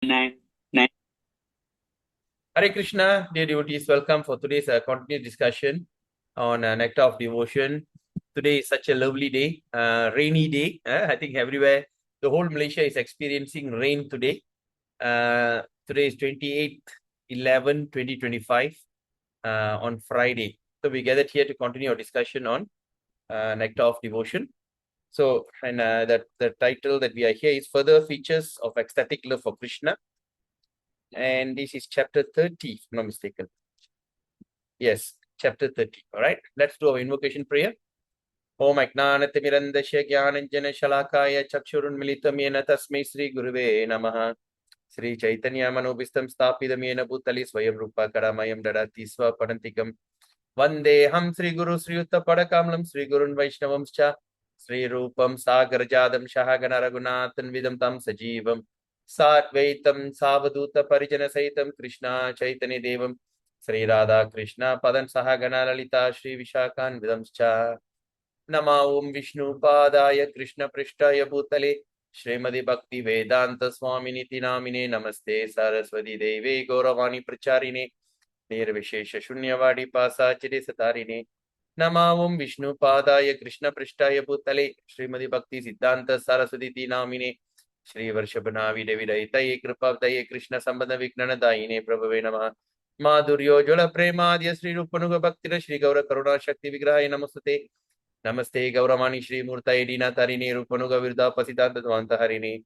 Nine, nine. Hare Krishna, dear devotees, welcome for today's continued discussion on Nectar of Devotion. Today is such a lovely day, rainy day. I think everywhere, the whole Malaysia is experiencing rain today. Today is 28th 11 2025 on Friday. So we gathered here to continue our discussion on Nectar of Devotion. So, and the title that we are here is Further Features of Ecstatic Love for Krishna. And this is chapter 30, if I'm not mistaken. Yes, chapter 30. All right, let's do our invocation prayer. Om Ajnanatimirandasya Jnananjana Shalakaya Chakshurunmilitam Yena Tasmai Sri Guruve Namaha. Sri Chaitanya Manobistam Stapidam Yena Bhutali Swayam Rupa Karamayam Dadati Swapadantikam. Vandeham Sri Guru Sri Yutta Padakamlam Sri Gurun Vaishnavamscha Sri Rupam Sagarjadam Shahagana Raghunathan Vidam Tam Sajivam Satvaitam Savaduta Parijana Saitam Krishna Chaitanya Devam Sri Radha Krishna Padan Sahagana Lalita Sri Vishakan Vidamscha Nama Om Vishnu Padaya Krishna Prishtaya Bhutale Srimadi Bhakti Vedanta Swami Niti Namine Namaste Saraswati Deve Gauravani Pracharine Nirvishesha Shunyavadi Pasachide Satarine Nama Om Vishnu Padaya Krishna Prishtaya Bhutale Srimadi Bhakti Siddhanta Saraswati Namine Shri Varshabhanavi Devi Daitaye Kripavdaye Krishna Sambandha Viknana Daine Prabhave Namaha Madhuryo Jala Premadya Sri Rupanuga Bhaktira Shri Gaura Karuna Shakti Vigraha Namastate Namaste Gauramani Shri Murtaye Dina Tarini Rupanuga Virda Pasidanta Dvanta Harini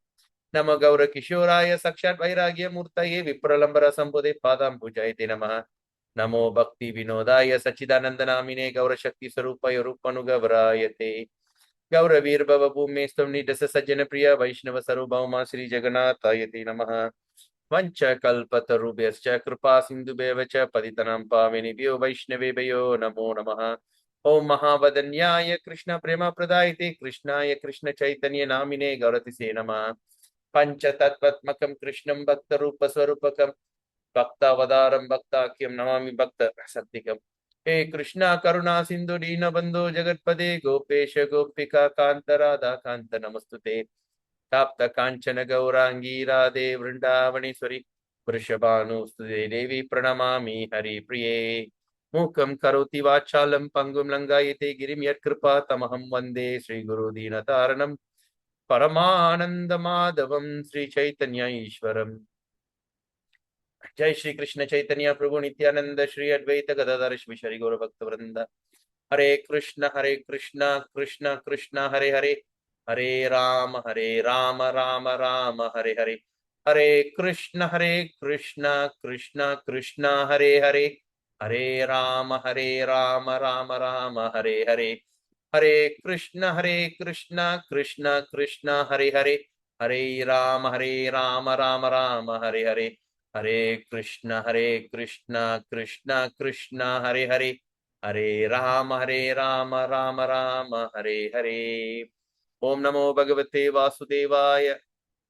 Nama Gaura Kishoraya Sakshat Vairagya Murtaye Vipralambara Sambode Padam Pujayate Namaha Namo Bhakti Vinodaya Sachidanandanamine Gaura Shakti Sarupaya Rupanuga Vrayate Gaura Virbhava Bhume Stamni Dasa Sajjana Priya Vaishnava Sarubhauma Sri Jagannatayate Namaha Vancha Kalpatarubhyascha Kripa Sindhubheva Paditanam Pavinibhyo Vaishnavebhyo Namo Namaha Om Mahavadanyaya Krishna Prema Pradayate Krishnaya Krishna Chaitanya Namine Gaurati Se Nama Pancha Tattvatmakam Krishnam Bhakta Rupa Swarupakam Bhakta Vadaram Bhaktakyam Namami Bhakta Satyakam He Krishna Karuna Sindhu Dina Bandhu Jagatpade Gopesha Gopika Kanta Radha Kanta Namastute Tapta Kanchana Gaurangi Radhe Vrindavaneshwari Vrishabhanustude Devi Pranamami Hari Priye Mukam Karoti Vachalam Pangum Langayate Girim Yat Kripa Tamaham Vande Sri Guru Dinataranam Paramanandamadavam Sri Chaitanya Ishwaram Jai Shri Krishna Chaitanya Prabhu Nityananda Shri Advaita Gadadhar Shri Gaura Bhakta Vrinda Hare Krishna Krishna Krishna Hare Hare Hare Rama Rama Rama Hare Hare Hare Krishna Krishna Krishna Hare Hare Hare Rama Rama Rama Hare Hare Hare Krishna Krishna Krishna Hare Hare Hare Rama Rama Rama Hare Hare Hare Krishna Krishna Krishna Hare Hare Hare Rama Rama Rama Hare Hare Om Namo Bhagavate Vasudevaya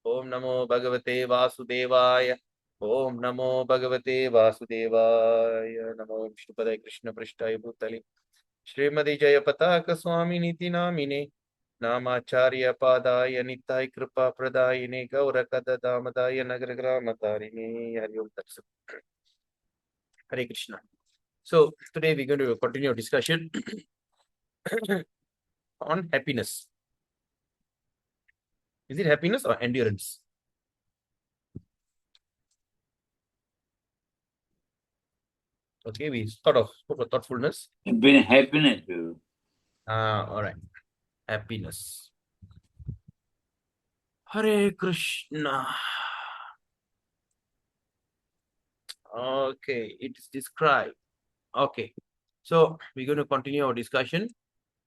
Om Namo Bhagavate Vasudevaya Om Namo Bhagavate Vasudevaya Namo Vishnupadaya Krishna Prishtaya Bhutale Srimadi Jayapataka Swami Niti Namine Namacharya Padaya Nitai Kripa Pradayine Gaurakada Damadaya Nagragramatarine Hari Om Tat Sat. Hare Krishna. So today we're going to continue our discussion on happiness. Is it happiness or endurance? Okay, we spoke of thoughtfulness. Been happiness, Guru. All right. Happiness. Hare Krishna. Okay, it is described. Okay, so we're going to continue our discussion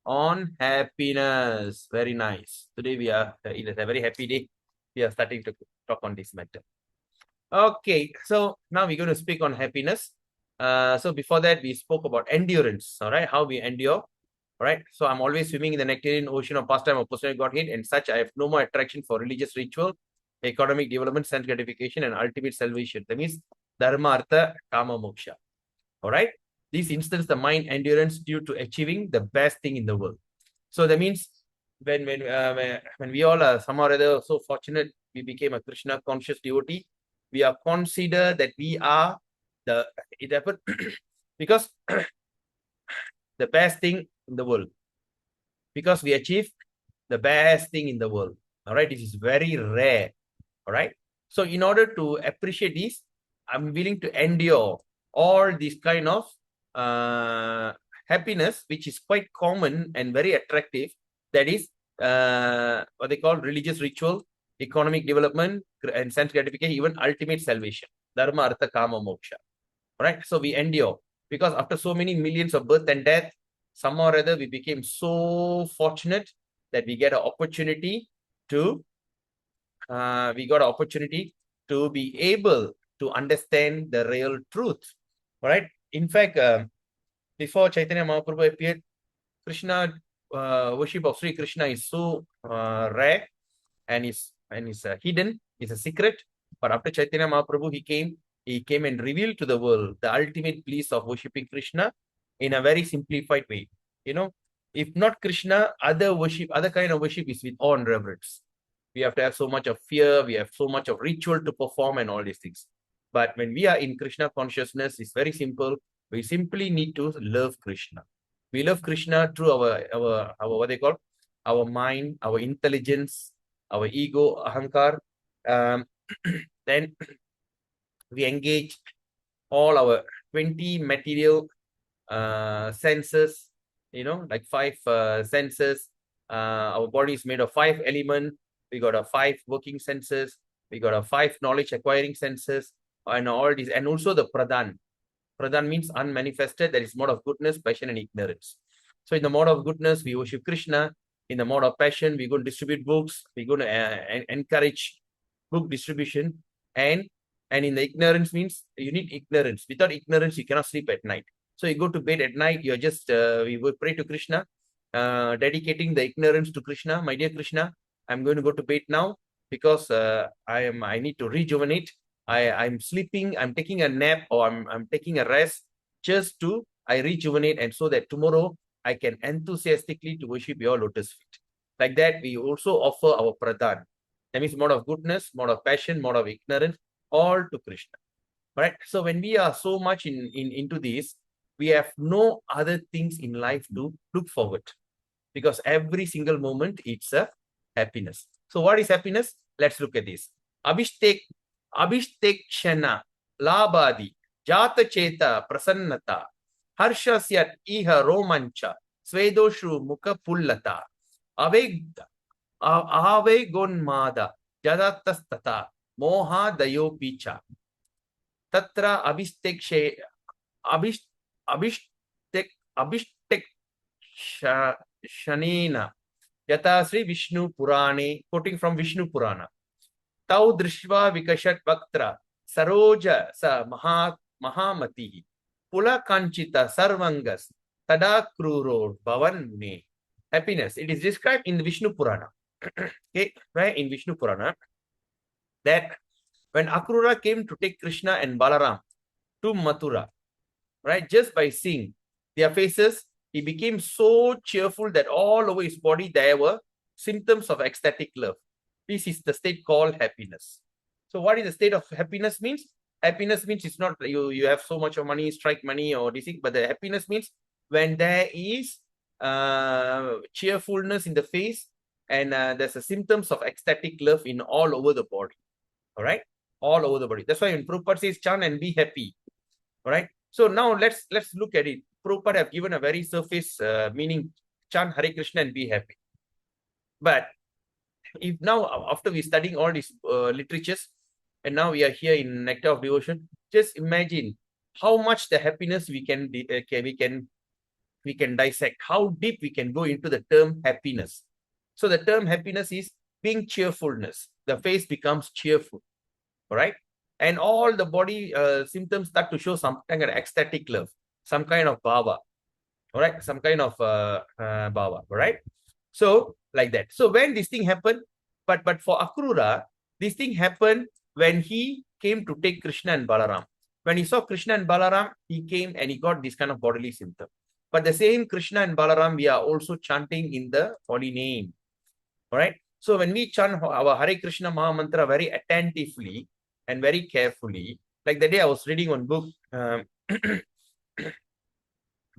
on happiness. Very nice. Today we are, it is a very happy day. We are starting to talk on this matter. Okay, so now we're going to speak on happiness. So before that, we spoke about endurance, all right, how we endure. All right, so I'm always swimming in the nectarian ocean of pastime of personal Godhead, and such I have no more attraction for religious ritual, economic development, sense gratification, and ultimate salvation. That means dharma, artha, kama, moksha. All right, this instills the mind endurance due to achieving the best thing in the world. So that means when we all are somehow or other so fortunate, we became a Krishna conscious devotee. we are considered that we are it happened because the best thing in the world, because we achieve the best thing in the world. All right, this is very rare. All right. So in order to appreciate this, I'm willing to endure all this kind of happiness, which is quite common and very attractive. That is what they call religious ritual, economic development, and sense gratification, even ultimate salvation. Dharma, artha, kama, moksha. All right. So we endure because after so many millions of birth and death, somehow or other we became so fortunate that we get an opportunity to be able to understand the real truth. All right. In fact, before Chaitanya Mahaprabhu appeared, Krishna worship of Sri Krishna is so rare and is hidden. It's a secret. But after Chaitanya Mahaprabhu, he came and revealed to the world the ultimate bliss of worshipping Krishna in a very simplified way. You know, if not Krishna, other kind of worship is with awe and reverence. We have to have so much of fear, we have so much of ritual to perform and all these things. But when we are in Krishna consciousness, it's very simple. We simply need to love Krishna. We love Krishna through our what they call our mind, our intelligence, our ego, ahankar. Then we engage all our 20 material senses, like five senses. Our body is made of 5 elements. We got a 5 working senses. We got a 5 knowledge acquiring senses, and all these, and also the pradhan. Pradhan means unmanifested, that is mode of goodness, passion, and ignorance. So in the mode of goodness, we worship Krishna. In the mode of passion, we're going to distribute books. We're going to encourage book distribution. And in the ignorance means you need ignorance. Without ignorance, you cannot sleep at night. So you go to bed at night, you're just, we will pray to Krishna, dedicating the ignorance to Krishna. My dear Krishna, I'm going to go to bed now because I need to rejuvenate. I'm sleeping, I'm taking a nap, or I'm taking a rest just to I rejuvenate, and so that tomorrow I can enthusiastically to worship your lotus feet. Like that, we also offer our pradhan. That means mode of goodness, mode of passion, mode of ignorance, all to Krishna. Right? So when we are so much into this, we have no other things in life to look forward, because every single moment it's a happiness. So what is happiness? Let's look at this. Abhishtekshana, labadi, jata cheta, prasannata, harshasya iha romancha, svedoshu mukha pullata, ave gonmada, jadatastata, moha dayo picha. Tatra abhishtek shanena yata Sri Vishnu Purane, quoting from Vishnu Purana. Tau drishva vikashat vaktra saroja sa mahamati pula kanchita sarvangas tada kruro bhavan mune. Happiness. It is described in the Vishnu Purana. Okay, right? In Vishnu Purana, that when Akrura came to take Krishna and Balaram to Mathura, right, just by seeing their faces, he became so cheerful that all over his body there were symptoms of ecstatic love. This is the state called happiness. So what is the state of happiness means? Happiness means it's not you have so much of money, strike money or this thing, but the happiness means when there is cheerfulness in the face, and there's a symptoms of ecstatic love in all over the body. All right, all over the body. That's why when Prabhupada says chant and be happy. All right. So now let's look at it. Prabhupada have given a very surface meaning, chant Hare Krishna and be happy. But if now, after we studying all these literatures, and now we are here in Nectar of Devotion, just imagine how much the happiness we can dissect, how deep we can go into the term happiness. So the term happiness is being cheerfulness. The face becomes cheerful. All right. And all the body symptoms start to show some kind of ecstatic love, some kind of bhava. All right. Some kind of bhava. All right. So like that. So when this thing happened, but for Akrura, this thing happened when he came to take Krishna and Balaram. When he saw Krishna and Balaram, he came and he got this kind of bodily symptom. But the same Krishna and Balaram, we are also chanting in the holy name. All right. So when we chant our Hare Krishna Maha Mantra very attentively, and very carefully. Like the day I was reading one book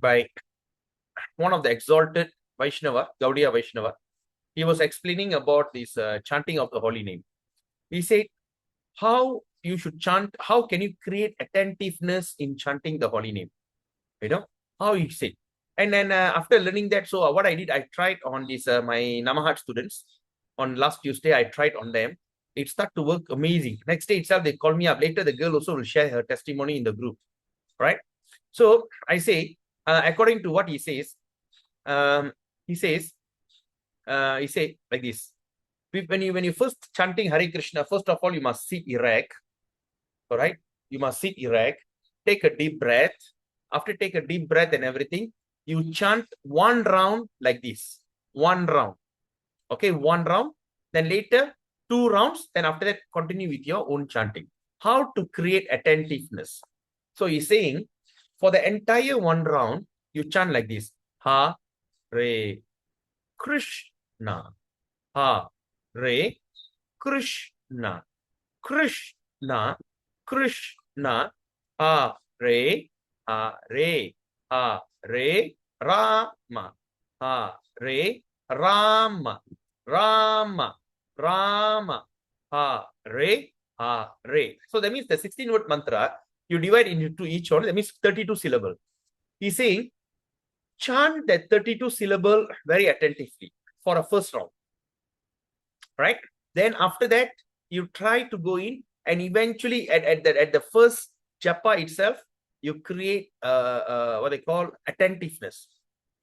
by one of the exalted Vaishnava, Gaudiya Vaishnava. He was explaining about this chanting of the holy name. He said, how you should chant, how can you create attentiveness in chanting the holy name? You know, how you say. And then after learning that, so what I did, I tried on this, my Namahat students. On last Tuesday, I tried on them. It started to work amazing. Next day itself, they call me up. Later, the girl also will share her testimony in the group, right? So I say, according to what he says, um, he says, he say like this. When you first chanting Hare Krishna, first of all, you must sit erect. All right. You must sit erect. Take a deep breath. After take a deep breath and everything, you chant one round like this. One round. Okay, one round. Then later, 2 rounds. Then after that, continue with your own chanting. How to create attentiveness. So he's saying, for the entire one round, you chant like this. Ha, Re, Krishna. Ha, Re, Krishna. Krishna, Krishna, Hare, Hare, Hare, Rama, Hare, Rama, Rama, Rama, Hare, Hare. So that means the 16-word mantra, you divide into each one, that means 32 syllable. He's saying, chant that 32 syllable very attentively for a first round, right? Then after that, you try to go in and eventually at the first japa itself, you create what they call attentiveness.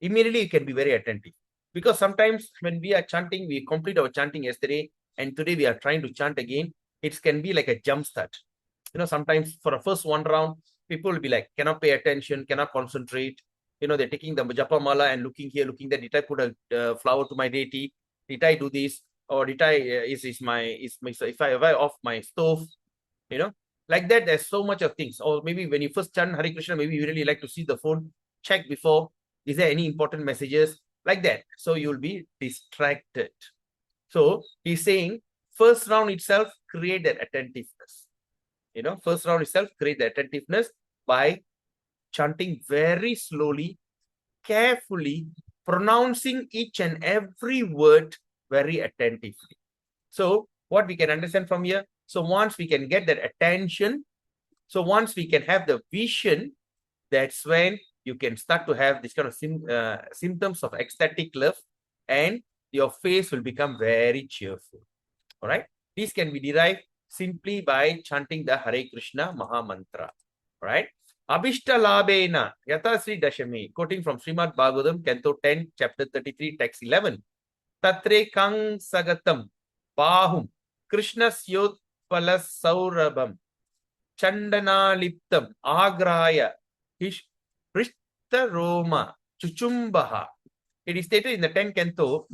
Immediately, you can be very attentive. Because sometimes when we are chanting, we complete our chanting yesterday, and today we are trying to chant again. It can be like a jump start. Sometimes for the first one round, people will be like, cannot pay attention, cannot concentrate. They're taking the japa mala and looking here, looking there. Did I put a flower to my deity? Did I do this? Or did I if I off my stove, like that. There's so much of things. Or maybe when you first chant Hare Krishna, maybe you really like to see the phone, check before, is there any important messages, like that. So you'll be distracted. So he's saying first round itself, create that attentiveness. First round itself, create the attentiveness by chanting very slowly, carefully, pronouncing each and every word very attentively. So what we can understand from here, so once we can get that attention, so once we can have the vision, that's when you can start to have this kind of symptoms of ecstatic love, and your face will become very cheerful. All right. These can be derived simply by chanting the Hare Krishna Maha Mantra. All right. Abhishta Labena Yata Sri Dashami, quoting from Srimad Bhagavatam, Canto 10, Chapter 33, Text 11. Tatre Kang Sagatam Bahum Krishna Syot Palas Saurabam Chandana Liptam Agraya Prishta Roma Chuchumbaha. It is stated in the 10th canto,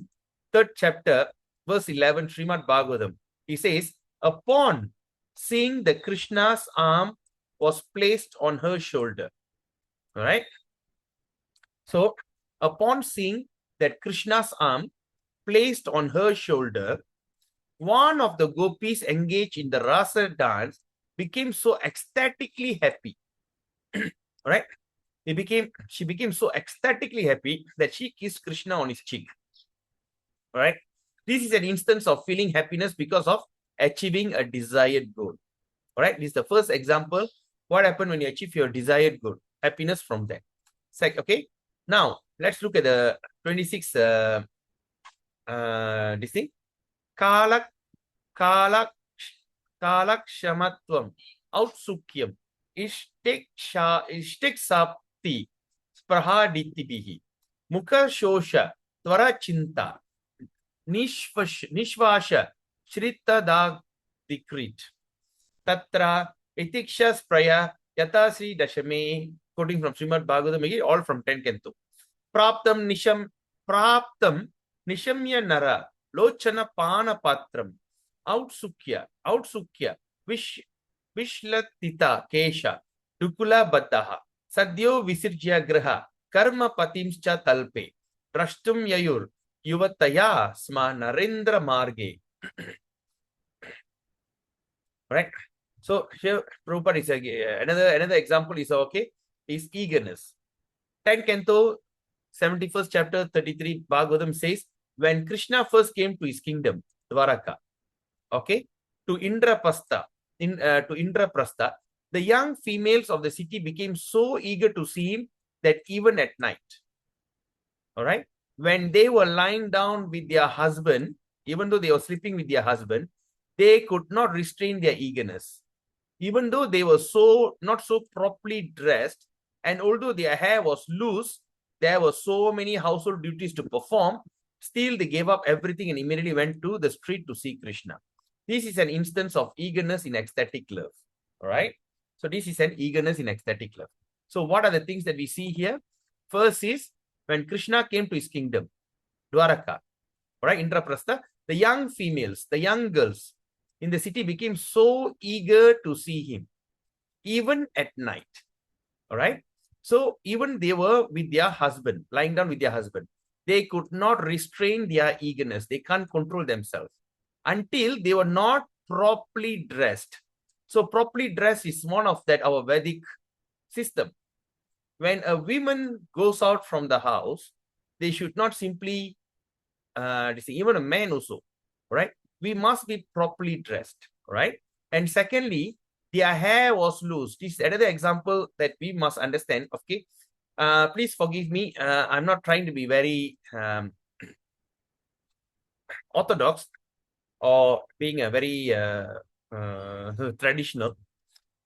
3rd chapter, verse 11, Srimad Bhagavatam. He says, upon seeing the Krishna's arm was placed on her shoulder. All right. So, upon seeing that Krishna's arm placed on her shoulder, one of the gopis engaged in the rasa dance became so ecstatically happy. All right. She became so ecstatically happy that she kissed Krishna on his cheek. All right. This is an instance of feeling happiness because of achieving a desired goal. All right. This is the first example. What happened when you achieve your desired goal? Happiness from that. Okay. Now, let's look at the 26th this thing. Kalak Shamatvam, Outsukyam, Ishtik Sapti, Sprahaditibihi, Mukha Shosha, Tvara Chinta, Nishvasha, Shrita Dag Dikrit, Tatra, Itiksha Spraya, Yatasi Dashame, quoting from Srimad Bhagavatam, all from 10 Canto. Praptam Nishamya Nara, Lochana Pana Patram, Outsukya, Vishlatita Kesha, Dukula Baddha, Sadyo Visirjya Graha, Karma Patimscha Talpe, Drashtum Yayur, Yuvataya Sma Narendra Marge. Right? So here, Prabhupada is another example is okay, is eagerness. 10 Canto, 71st chapter, 33 Bhagavatam says, when Krishna first came to his kingdom, Dwaraka, okay, to Indraprastha, to Indraprastha, the young females of the city became so eager to see him that even at night, all right, when they were lying down with their husband, even though they were sleeping with their husband, they could not restrain their eagerness. Even though they were not so properly dressed, and although their hair was loose, there were so many household duties to perform, still they gave up everything and immediately went to the street to see Krishna. This is an instance of eagerness in ecstatic love. All right. So this is an eagerness in ecstatic love. So what are the things that we see here? First is when Krishna came to his kingdom, Dwaraka, all right, Indraprastha, the young females, the young girls in the city became so eager to see him, even at night. All right. So even they were with their husband, lying down with their husband, they could not restrain their eagerness. They can't control themselves until they were not properly dressed. So properly dressed is one of that our Vedic system. When a woman goes out from the house, they should not simply, even a man also, right? We must be properly dressed, right? And secondly, their hair was loose. This is another example that we must understand. Okay, please forgive me. I'm not trying to be very orthodox or being a very traditional.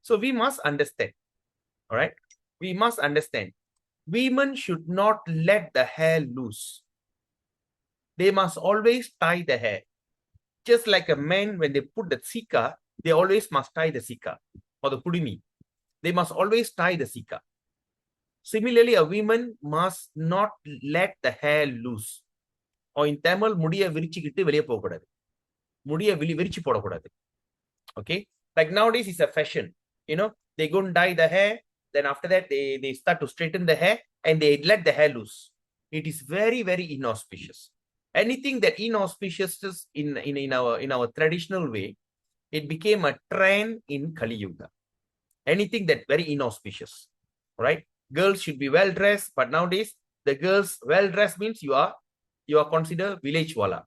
So we must understand. All right, we must understand. Women should not let the hair loose. They must always tie the hair. Just like a man, when they put the sika, they always must tie the sika or the pudimi. They must always tie the sika. Similarly, a woman must not let the hair loose. Or in Tamil, முடிய விரிச்சிக்கிட்டு வெளியே போகக்கூடாது. முடிய விரிச்சு போடக்கூடாது. Okay? Like nowadays, it's a fashion. You know, they go and dye the hair. Then after that, they start to straighten the hair and they let the hair loose. It is very, very inauspicious. Anything that inauspicious is in our traditional way, it became a trend in Kali Yuga. Anything that very inauspicious, right? Girls should be well dressed, but nowadays the girls well dressed means you are considered village wala.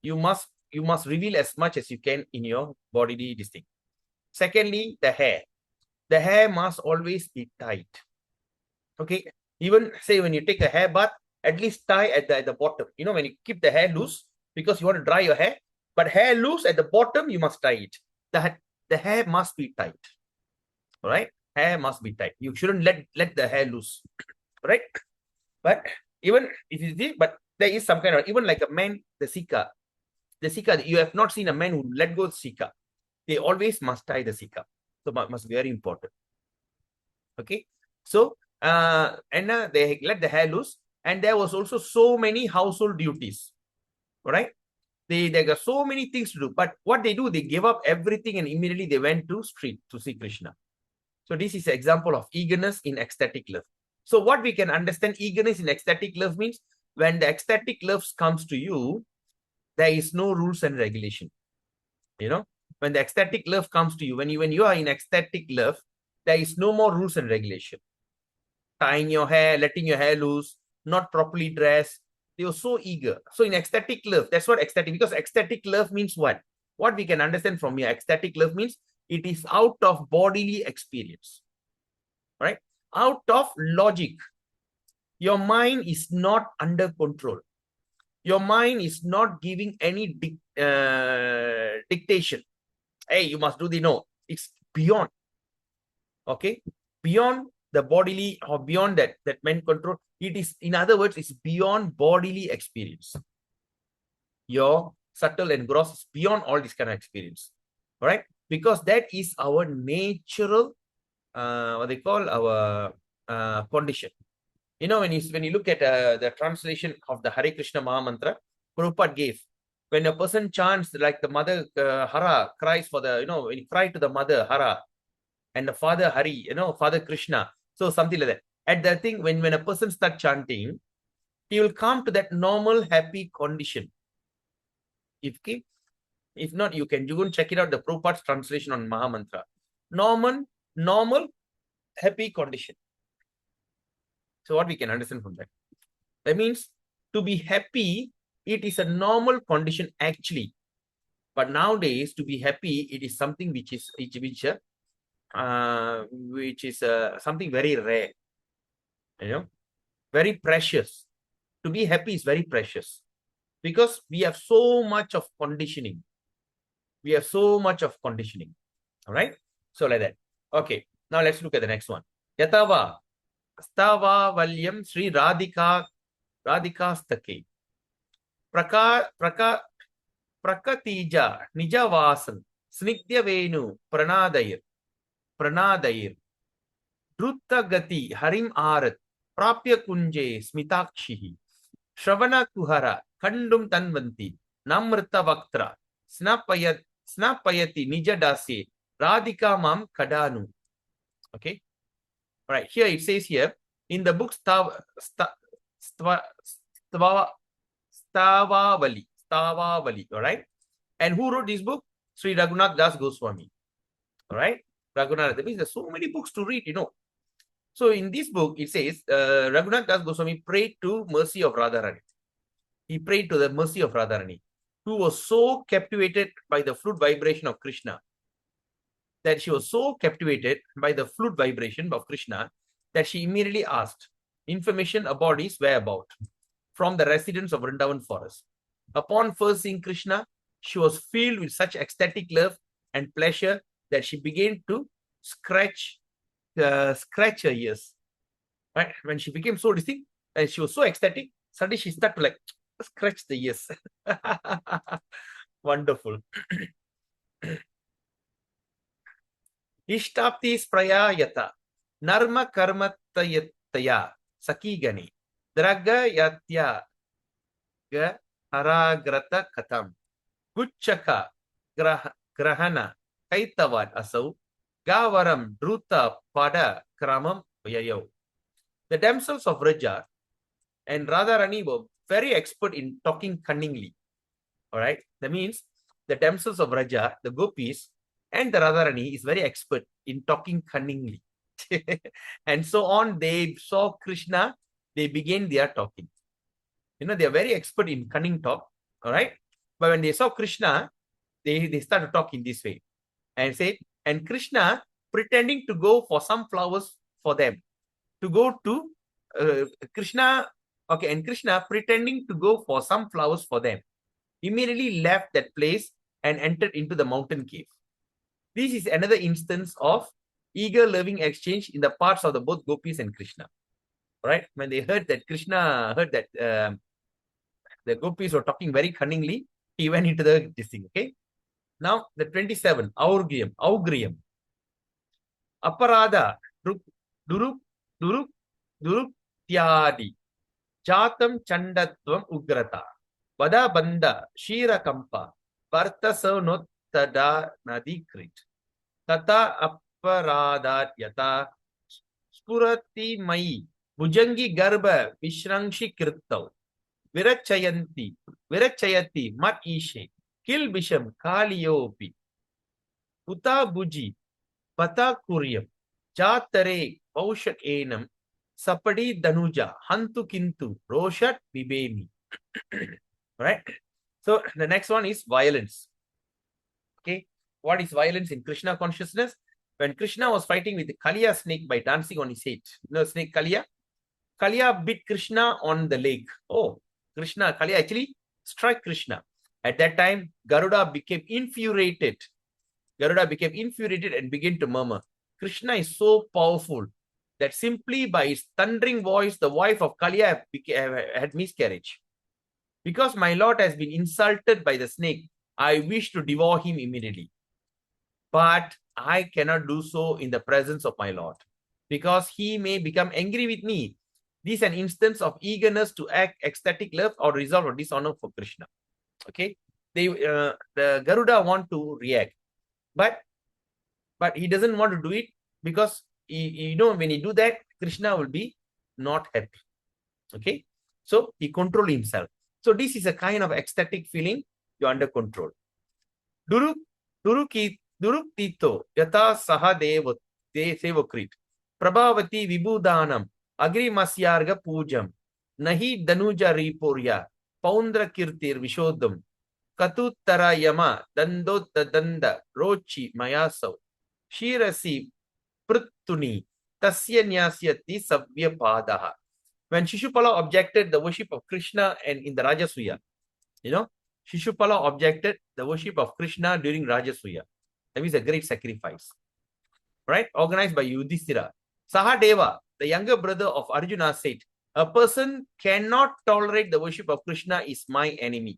You must reveal as much as you can in your bodily distinct. Secondly, the hair. The hair must always be tight. Okay, even say when you take a hair bath, at least tie at the bottom. You know, when you keep the hair loose because you want to dry your hair, but hair loose at the bottom, you must tie it. The hair must be tight. All right, hair must be tight. You shouldn't let the hair loose, right? But even if you see, but there is some kind of, even like a man, the sika, you have not seen a man who let go of sika. They always must tie the sika. So must be very important. Okay, so and they let the hair loose, and there was also so many household duties. All right, they got so many things to do, but what they do, they gave up everything and immediately they went to street to see Krishna. So this is an example of eagerness in ecstatic love. So what we can understand, eagerness in ecstatic love means when the ecstatic love comes to you, there is no rules and regulation. You know, when the ecstatic love comes to you, when you are in ecstatic love, there is no more rules and regulation. Tying your hair, letting your hair loose, not properly dressed. They were so eager. So in ecstatic love, that's what ecstatic, because ecstatic love means what? What we can understand from here, ecstatic love means it is out of bodily experience, right? Out of logic. Your mind is not under control. Your mind is not giving any dictation. Hey, you must do the no. It's beyond. Okay, beyond the bodily or beyond that mind control. It is, in other words, it's beyond bodily experience. Your subtle and gross is beyond all this kind of experience. All right, because that is our natural, what they call our condition. You know, when you look at the translation of the Hare Krishna Maha Mantra, Prabhupada gave, when a person chants like the mother Hara cries for the, you know, when you cry to the mother Hara and the father Hari, you know, Father Krishna, so something like that. At that thing, when a person starts chanting, he will come to that normal happy condition. If not, you can check it out, the Prabhupada's translation on Maha Mantra. normal, happy condition. So what we can understand from that? That means to be happy, it is a normal condition actually. But nowadays, to be happy, it is something which is something very rare, you know, very precious. To be happy is very precious because we have so much of conditioning. We have so much of conditioning. All right. So like that. Okay. Now let's look at the next one. Yatava Stava Valyam Sri Radhika Stake. Prakatija Nijavasan Snigdya Venu Pranadayir Druttagati Harim Arat Prapya Kunje Smitakshihi Shravana Kuhara Kandum Tanvanti Namrta Vaktra Snapayati Nijadasi Radhika Mam Kadanu. Okay. All right. Here it says here in the book Stavavali. All right. And who wrote this book? Sri Raghunath Das Goswami. All right. Raghunath. That means there's so many books to read, you know. So in this book, it says Raghunath Das Goswami prayed to mercy of Radharani. He prayed to the mercy of Radharani, who was so captivated by the flute vibration of Krishna, that she was so captivated by the flute vibration of Krishna that she immediately asked information about his whereabouts from the residents of Vrindavan forest. Upon first seeing Krishna, she was filled with such ecstatic love and pleasure that she began to scratch her ears. Right? When she became so distinct and she was so ecstatic, suddenly she started to like scratch the ears. Wonderful. Ishtapti sprayayata narma karmatayataya sakigani dragayatya haragrata katam guchaka grahana kaitavat asau gavaram druta pada kramam yayo. The damsels of Raja and Radharani were very expert in talking cunningly. All right. That means the damsels of Raja, the gopis, and the Radharani is very expert in talking cunningly. And so on, they saw Krishna, they began their talking. You know, they are very expert in cunning talk. All right. But when they saw Krishna, they start to talk in this way and say, and Krishna pretending to go for some flowers for them, to go to Krishna, okay, and Krishna pretending to go for some flowers for them, immediately left that place and entered into the mountain cave. This is another instance of eager loving exchange in the parts of the both gopis and Krishna. Right? When they heard that Krishna heard that the gopis were talking very cunningly, he went into this thing. Okay. Now the 27, Augriam. Aparada, Durup, Tyadi, Jatam Chandatvam Ugrata, Vada Banda, Shira Kampa, Varta Sonottada Nadikrit, Tata Aparadat Yata, Spurati Mai, Bujangi Garba, Vishrangshi Kirtav, Virachayati, Mat Ishe, Kil Bisham, Kaliopi, Uta Buji, Pata Kuryam, Jatare, Paushak Enam, Sapadi Danuja, Hantu Kintu, Roshat Vibemi. Right? So the next one is violence. Okay. What is violence in Krishna consciousness? When Krishna was fighting with the Kaliya snake by dancing on his head. You know snake Kaliya? Kaliya bit Krishna on the leg. Oh, Kaliya actually struck Krishna. At that time, Garuda became infuriated. And began to murmur. Krishna is so powerful that simply by his thundering voice, the wife of Kaliya had miscarriage. Because my Lord has been insulted by the snake, I wish to devour him immediately. But I cannot do so in the presence of my Lord, because he may become angry with me. This is an instance of eagerness to act ecstatic love or resolve or dishonor for Krishna. Okay, the Garuda want to react, but he doesn't want to do it because you know when he do that, Krishna will be not happy. Okay, so he control himself. So this is a kind of ecstatic feeling. You're under control. Duruki Duruktito yata saha sevokrit. Prabhavati vibhudanam agrimasyarga pujam. Nahi danuja ripurya. Paundra kirtir vishodam. Katuttara yama danda rochi mayasav. Shirasi pruttuni tasya nyasyati savya padaha. When Shishupala objected the worship of Krishna and in the Rajasuya, Shishupala objected the worship of Krishna during Rajasuya. That means a great sacrifice, right? Organized by Yudhishthira. Sahadeva, the younger brother of Arjuna, said, a person cannot tolerate the worship of Krishna is my enemy.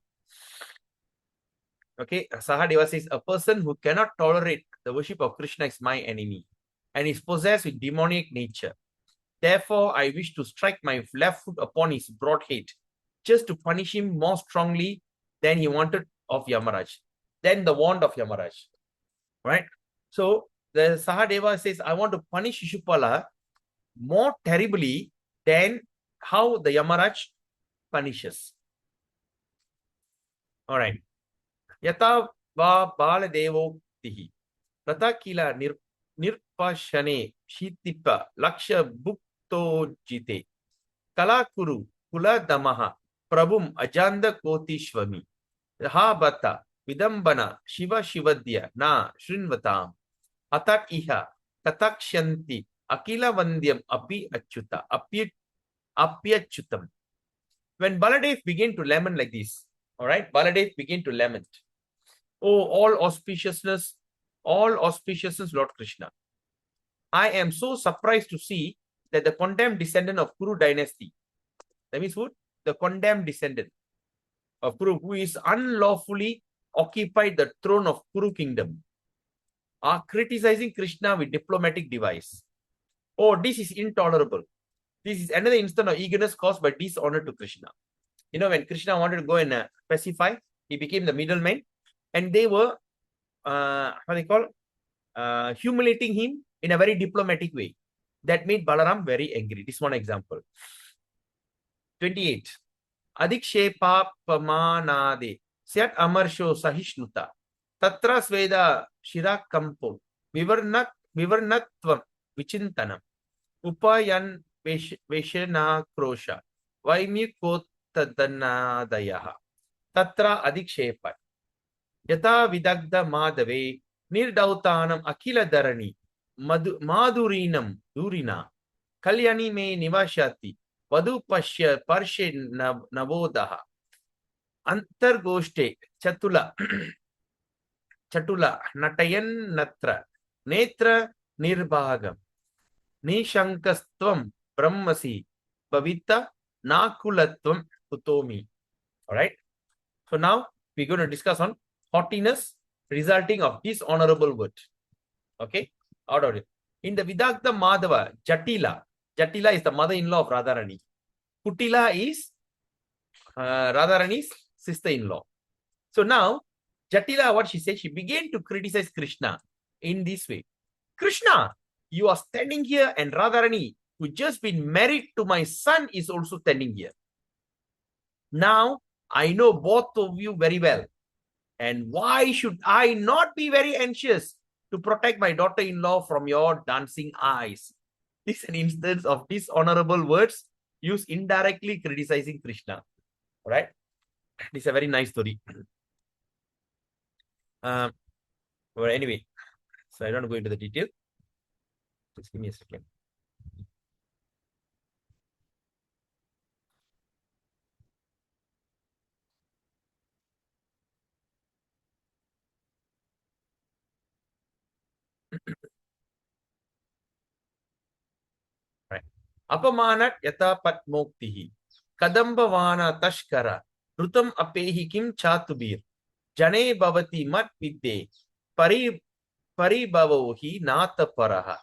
Okay, Sahadeva says, a person who cannot tolerate the worship of Krishna is my enemy and is possessed with demonic nature. Therefore, I wish to strike my left foot upon his broad head, just to punish him more strongly than he wanted of Yamaraj, than the wand of Yamaraj. Right? So, the Sahadeva says, I want to punish Shishupala more terribly than how the Yamaraj punishes. All right. Yata va baladevo tihi. Tata kila nirpashane shitipa laksha bukto jite. Kalakuru kula damaha prabhum ajanda kotishvami. Ha bata vidambana shiva shivadya na shrinvatam. Atat iha tatakshanti akila vandyam api achyuta apyachutam. When Baladev began to lament like this, all right, Baladev began to lament. Oh, all auspiciousness, Lord Krishna. I am so surprised to see that the condemned descendant of Kuru dynasty, that means who? The condemned descendant of Kuru, who is unlawfully occupied the throne of Kuru kingdom, are criticizing Krishna with diplomatic device. Oh, this is intolerable. This is another instance of eagerness caused by dishonor to Krishna. When Krishna wanted to go and pacify, he became the middleman, and they were, humiliating him in a very diplomatic way. That made Balaram very angry. This one example. 28. Adikshepapamānāde syat amarsho sahishnuta tatra sveda shirakampo vivarnatvam vichintanam upayan veshana krosha vaimyukotadanaadayaha tatra adikshepa yata vidagda madave nirdautanam akila dharani madurinam durina kalyani me nivashati Vadu Pashya Parshe Navodaha Antargoshte Chatula Natayan Natra Netra Nirbhagam Nishankastvam Brahmasi Bhavita Nakulatvam Utomi. Alright. So now we're going to discuss on haughtiness resulting of dishonorable word. Okay. Out of it. In the Vidagda Madhava, Jatila is the mother-in-law of Radharani. Kutila is Radharani's sister-in-law. So now, Jatila, what she said, she began to criticize Krishna in this way. Krishna, you are standing here and Radharani, who just been married to my son, is also standing here. Now, I know both of you very well. And why should I not be very anxious to protect my daughter-in-law from your dancing eyes? This is an instance of dishonorable words used indirectly criticizing Krishna. All right? This is a very nice story. Well, anyway, so I don't go into the detail. Just give me a second. Right. Apamanat yata patmoktihi. Kadambavana tashkara. Rutam apehi kim chatubir. Jane bhavati mat vidde. Paribhavohi nata paraha.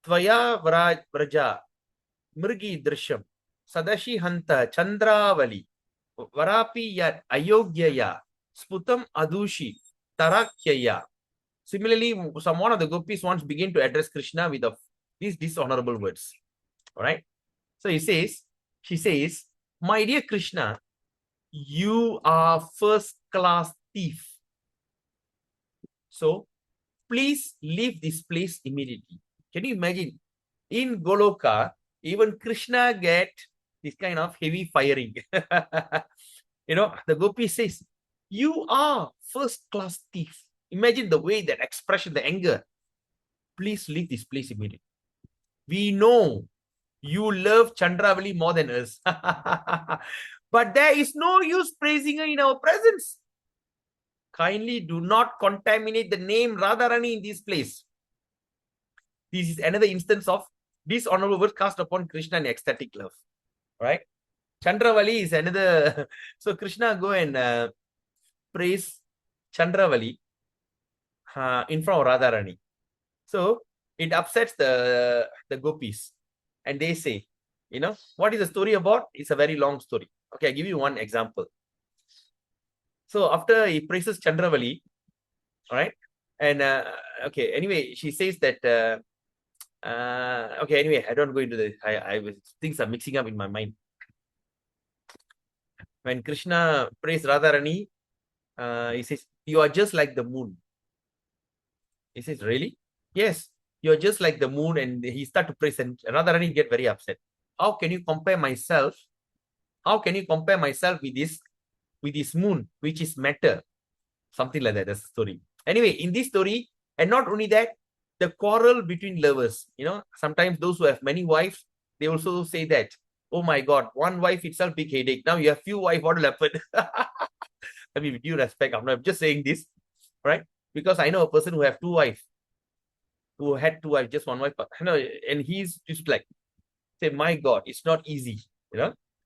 Tvaya vraja. Mrgi drisham. Sadashi hanta chandravali. Varapi yat ayogyaya. Sputam adushi. Tarakyaya. Similarly, some one of the gopis once begin to address Krishna with these dishonorable words. All right. So she says, my dear Krishna, you are first class thief. So please leave this place immediately. Can you imagine? In Goloka, even Krishna get this kind of heavy firing. The gopi says, you are first-class thief. Imagine the way, that expression, the anger. Please leave this place immediately. We know you love Chandravali more than us. But there is no use praising her in our presence. Kindly do not contaminate the name Radharani in this place. This is another instance of dishonorable words cast upon Krishna and ecstatic love. Right? Chandravali is another. So Krishna go and praise Chandravali in front of Radharani. So it upsets the gopis. And they say, what is the story about? It's a very long story. Okay, I'll give you one example. So after he praises Chandravali, all right, and okay, anyway, she says that okay, anyway, I don't go into the things are mixing up in my mind. When Krishna prays Radharani, he says, you are just like the moon. He says, really? Yes, you're just like the moon. And he start to praise, and Radharani get very upset. How can you compare myself? How can you compare myself with this moon, which is matter? Something like that. That's the story. Anyway, in this story, and not only that, the quarrel between lovers. Sometimes those who have many wives, they also say that, oh my God, one wife itself, big headache. Now you have few wives, what will happen? I mean, with due respect, I'm not just saying this, right? Because I know a person who have two wives, who had two wives, just one wife, and he's just like, say, my God, it's not easy.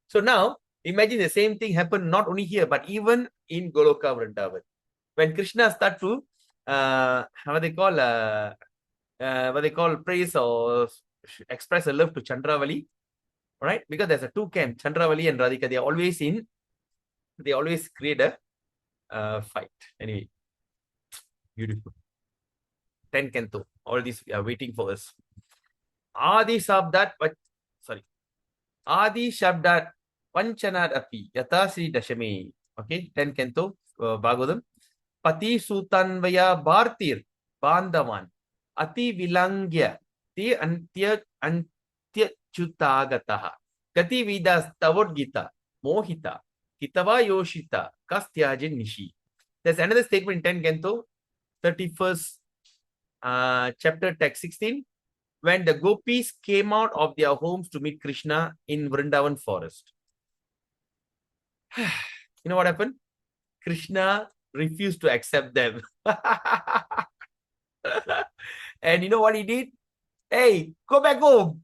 So now, imagine the same thing happened not only here, but even in Goloka Vrindavan. When Krishna start to what they call praise or express a love to Chandravali, right? Because there's a two camp, Chandravali and Radhika. They always create a fight. Anyway, beautiful. 10 canto. All these are waiting for us. Adi Shabdat, sorry. Adi Shabdat Panchanad Api Yatasi Dashami. Okay, 10 canto, Bhagavatam. Pati Sutanvaya Bhartir Bandavan Ati Vilangya Te Antya Chutagataha Kati Vidas Tavod Gita Mohita Kitava Yoshita Kastyajin Nishi. There's another statement in 10 Canto, 31st chapter, text 16. When the gopis came out of their homes to meet Krishna in Vrindavan forest. You know what happened? Krishna refused to accept them. And you know what he did? Hey, go back home.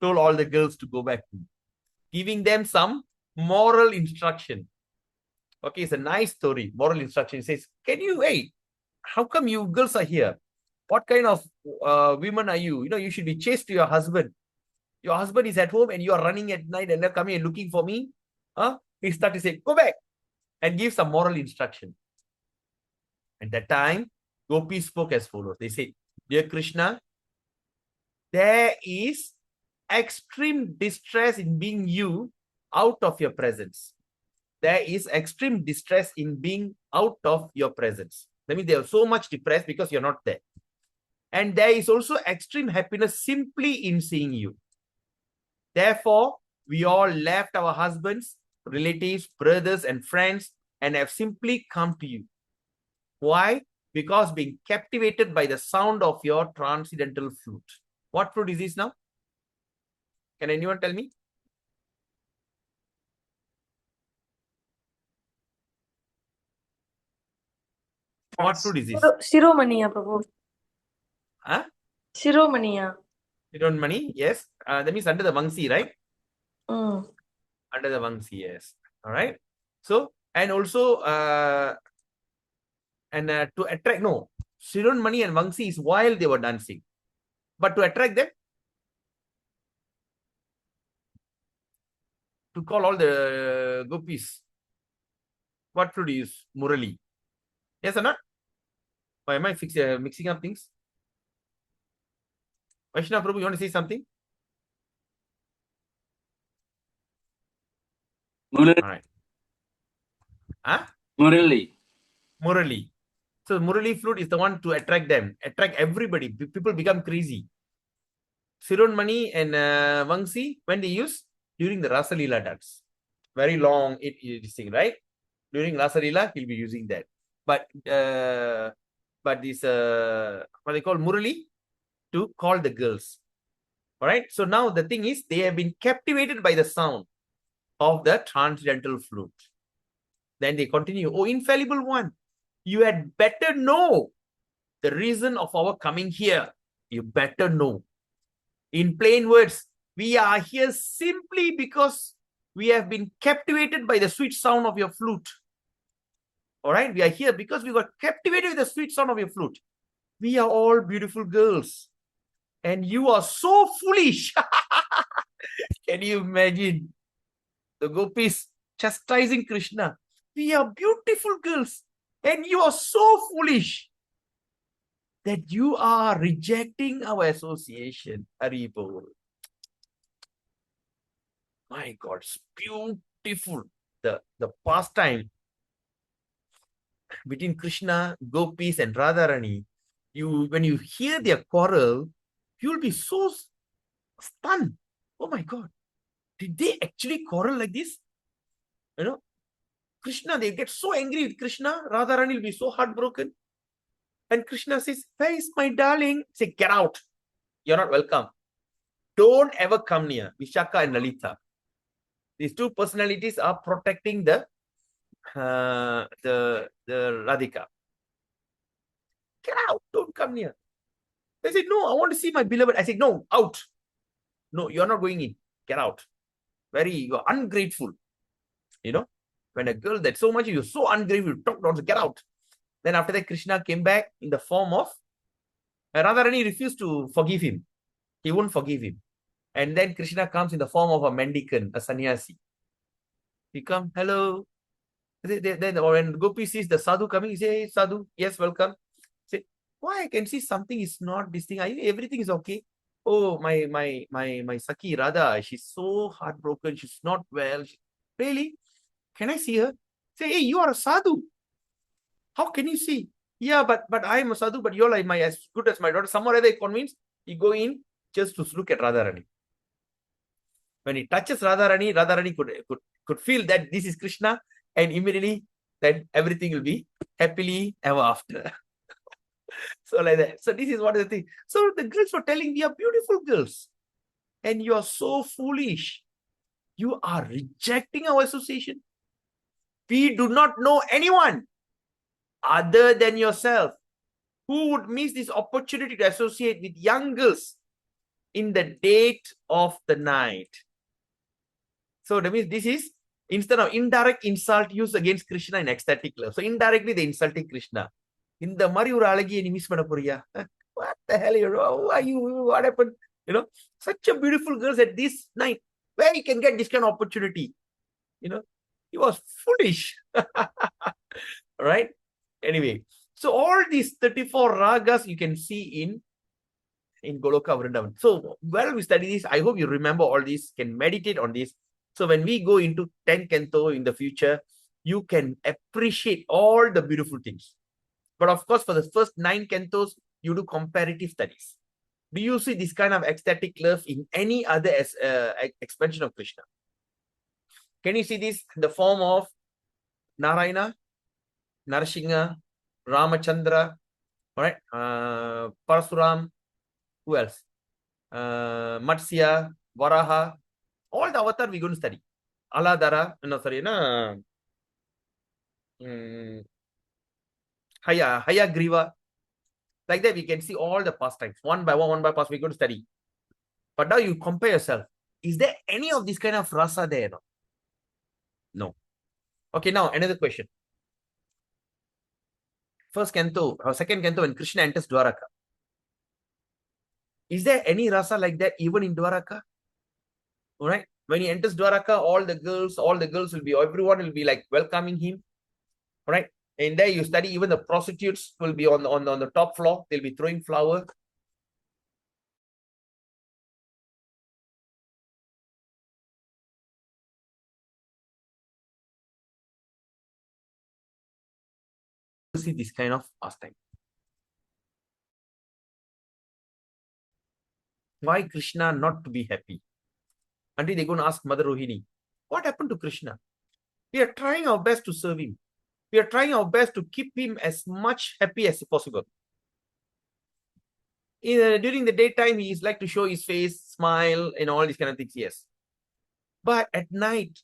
Told all the girls to go back home, giving them some moral instruction. Okay, it's a nice story. Moral instruction. He says, how come you girls are here? What kind of women are you? You should be chaste to your husband. Your husband is at home and you are running at night and they're coming and looking for me. He started to say, go back, and give some moral instruction. At that time, Gopi spoke as follows. They said, dear Krishna, there is extreme distress in being you out of your presence. There is extreme distress in being out of your presence. That means they are so much depressed because you're not there. And there is also extreme happiness simply in seeing you. Therefore, we all left our husbands, relatives, brothers, and friends and have simply come to you. Why? Because being captivated by the sound of your transcendental flute. What flute is this now? Can anyone tell me? What flute is this? Shiromaniya, Prabhu. Huh? Shiromaniya. Shiromani, yes. That means under the Vangsi, right? Mm. Under the Vangsi, yes. All right. So, and also, to attract, no, Shiromani and Vangsi is while they were dancing. But to attract them, to call all the gopis, what flute do you use? Murali. Yes or not? Why am I mixing up things? Vaishnav Prabhu, you want to say something? Murali. All right. Huh? Murali. Murali. So Murali flute is the one to attract them, attract everybody. People become crazy. Sirunmani and Vangsi, when they use? During the Rasa Leela dance. Very long it is thing, right? During Rasa Leela, he'll be using that. But this what they call Murali, to call the girls. All right. So now the thing is, they have been captivated by the sound of the transcendental flute. Then they continue. Oh, infallible one, you had better know the reason of our coming here. You better know. In plain words, we are here simply because we have been captivated by the sweet sound of your flute. All right. We are here because we got captivated with the sweet sound of your flute. We are all beautiful girls. And you are so foolish. Can you imagine the gopis chastising Krishna? We are beautiful girls, and you are so foolish that you are rejecting our association. Haribol. My God, it's beautiful. The pastime between Krishna, gopis, and Radharani. When you hear their quarrel, you'll be so stunned. Oh my God, did they actually quarrel like this? You know, Krishna, they get so angry with Krishna, Radharani will be so heartbroken. And Krishna says, where is my darling? Say, get out. You're not welcome. Don't ever come near. Vishaka and Lalita. These two personalities are protecting the Radhika. Get out. Don't come near. They said, no, I want to see my beloved. I said, no, out. No, you're not going in. Get out. You're ungrateful. You know, when a girl that's so much, you're so ungrateful, talk nonsense, get out. Then after that, Krishna came back in the form of Radharani refused to forgive him. He won't forgive him. And then Krishna comes in the form of a mendicant, a sannyasi. He comes, hello. Then when Gopi sees the sadhu coming, he says, hey, sadhu, yes, welcome. Say, why I can see something is not this thing. Everything is okay. Oh, my Saki Radha, she's so heartbroken. She's not well. Really? Can I see her? Say, hey, you are a sadhu. How can you see? Yeah, but I am a sadhu, but you're like as good as my daughter. Somewhere other convinced, he go in just to look at Radharani. When he touches Radharani, Radharani could feel that this is Krishna, and immediately that everything will be happily ever after. So like that. So this is what the thing. So the girls were telling, we are beautiful girls, and you are so foolish. You are rejecting our association. We do not know anyone other than yourself who would miss this opportunity to associate with young girls in the date of the night. So that means this is instead of indirect insult used against Krishna in ecstatic love. So indirectly they insulting Krishna. In the Mari Uralagi and miss Manapuriya. What the hell? Who are you? What happened? Such a beautiful girls at this night. Where you can get this kind of opportunity? He was foolish. Right? Anyway, so all these 34 ragas you can see in Goloka Vrindavan. So while we study this, I hope you remember all these, can meditate on this. So when we go into 10 canto in the future, you can appreciate all the beautiful things. But of course, for the first 9 cantos, you do comparative studies. Do you see this kind of ecstatic love in any other expansion of Krishna? Can you see this in the form of Narayana, Narasingha, Ramachandra, all right, Parasuram, who else? Matsya, Varaha, all the avatar we're going to study. Aladara, Hayagriva. Like that, we can see all the pastimes. One by one by past, we're going to study. But now you compare yourself. Is there any of this kind of rasa there? No. Okay, now another question. First canto, or second canto, when Krishna enters Dwaraka. Is there any rasa like that even in Dwaraka? All right. When he enters Dwaraka, all the girls will be, everyone will be like welcoming him. All right. And there you study, even the prostitutes will be on the top floor. They'll be throwing flowers. see this kind of pastime. Why Krishna not to be happy? Until they're going to ask Mother Rohini, what happened to Krishna? We are trying our best to serve him. We are trying our best to keep him as much happy as possible. During the daytime, he is like to show his face, smile, and all these kind of things, yes. But at night,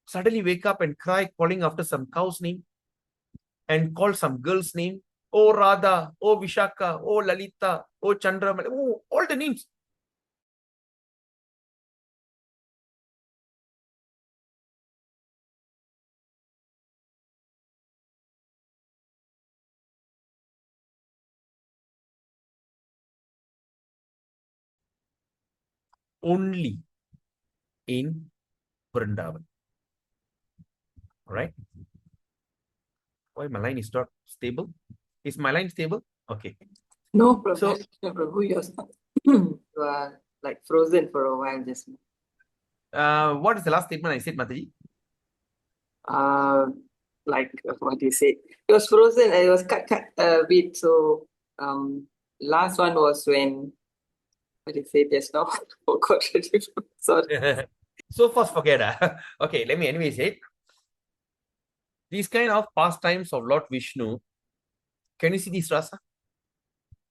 suddenly wake up and cry, calling after some cow's name and call some girl's name. Oh Radha, oh Vishaka, oh Lalita, oh Chandramali, oh, all the names. Only in Vrindavan. All right. Why my line is not stable? Is my line stable? Okay. No, Prabhu. So- No, Prabhu, you are like frozen for a while just now. What is the last statement I said, Mataji? Like what do you say? It was frozen. It was cut a bit. So last one was when what did you say just now? Forgot already. Sorry. So first forget. Okay, let me anyway say. These kind of pastimes of Lord Vishnu, can you see this rasa?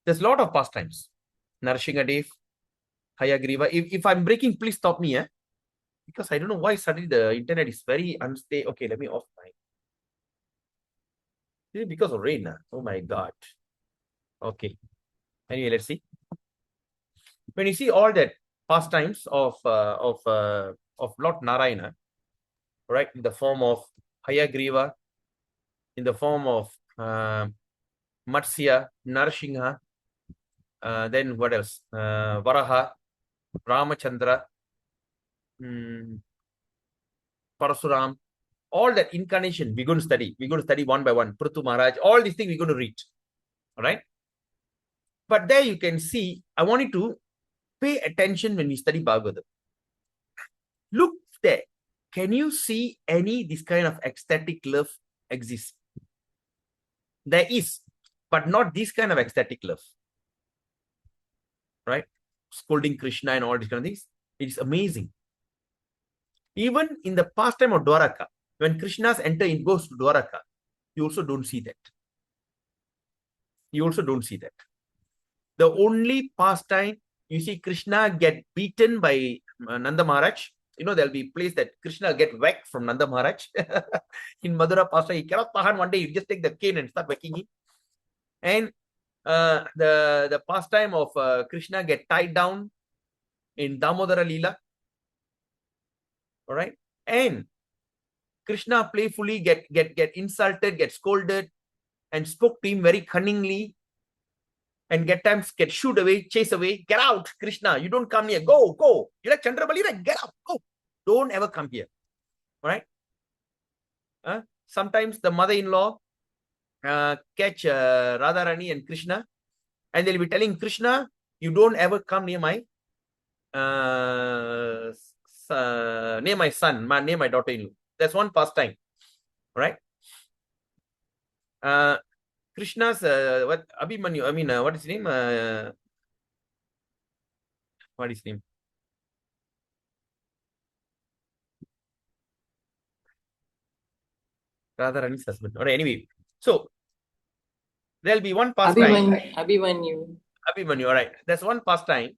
There's a lot of pastimes. Narsingadev, Hayagriva. If I'm breaking, please stop me. Because I don't know why suddenly the internet is very unstable. Okay, let me off my. Is it because of rain? Oh my God. Okay. Anyway, let's see. When you see all that pastimes of Lord Narayana, right, in the form of Hayagriva, in the form of Matsya, Narasingha, then what else? Varaha, Ramachandra, Parasuram, all that incarnation we're going to study. We're going to study one by one. Prithu Maharaj, all these things we're going to read. All right. But there you can see, I want you to pay attention when we study Bhagavatam. Look there. Can you see any this kind of ecstatic love exists? There is, but not this kind of ecstatic love. Right? Scolding Krishna and all these kind of things. It is amazing. Even in the pastime of Dwaraka, when Krishna's goes to Dwaraka, you also don't see that. You also don't see that. The only pastime, you see Krishna get beaten by Nanda Maharaj. You know, there'll be a place that Krishna will get whacked from Nanda Maharaj. In Madhura pastime, he cannot tahan one day, you just take the cane and start whacking him. And the pastime of Krishna get tied down in Damodara Leela. All right. And Krishna playfully get insulted, get scolded, and spoke to him very cunningly. And get shooed away, chase away. Get out, Krishna. You don't come here. Go. You like Chandrabali, right? Get out. Go. Don't ever come here. All right. Sometimes the mother-in-law catch Radharani and Krishna, and they'll be telling Krishna, you don't ever come near my son, near my daughter-in-law. That's one pastime. Right? Krishna's what Abhimanyu, what is his name? What is his name? Radharani's husband. All right, anyway. So there'll be one pastime. Abhimanyu. Abhimanyu, all right. There's one pastime.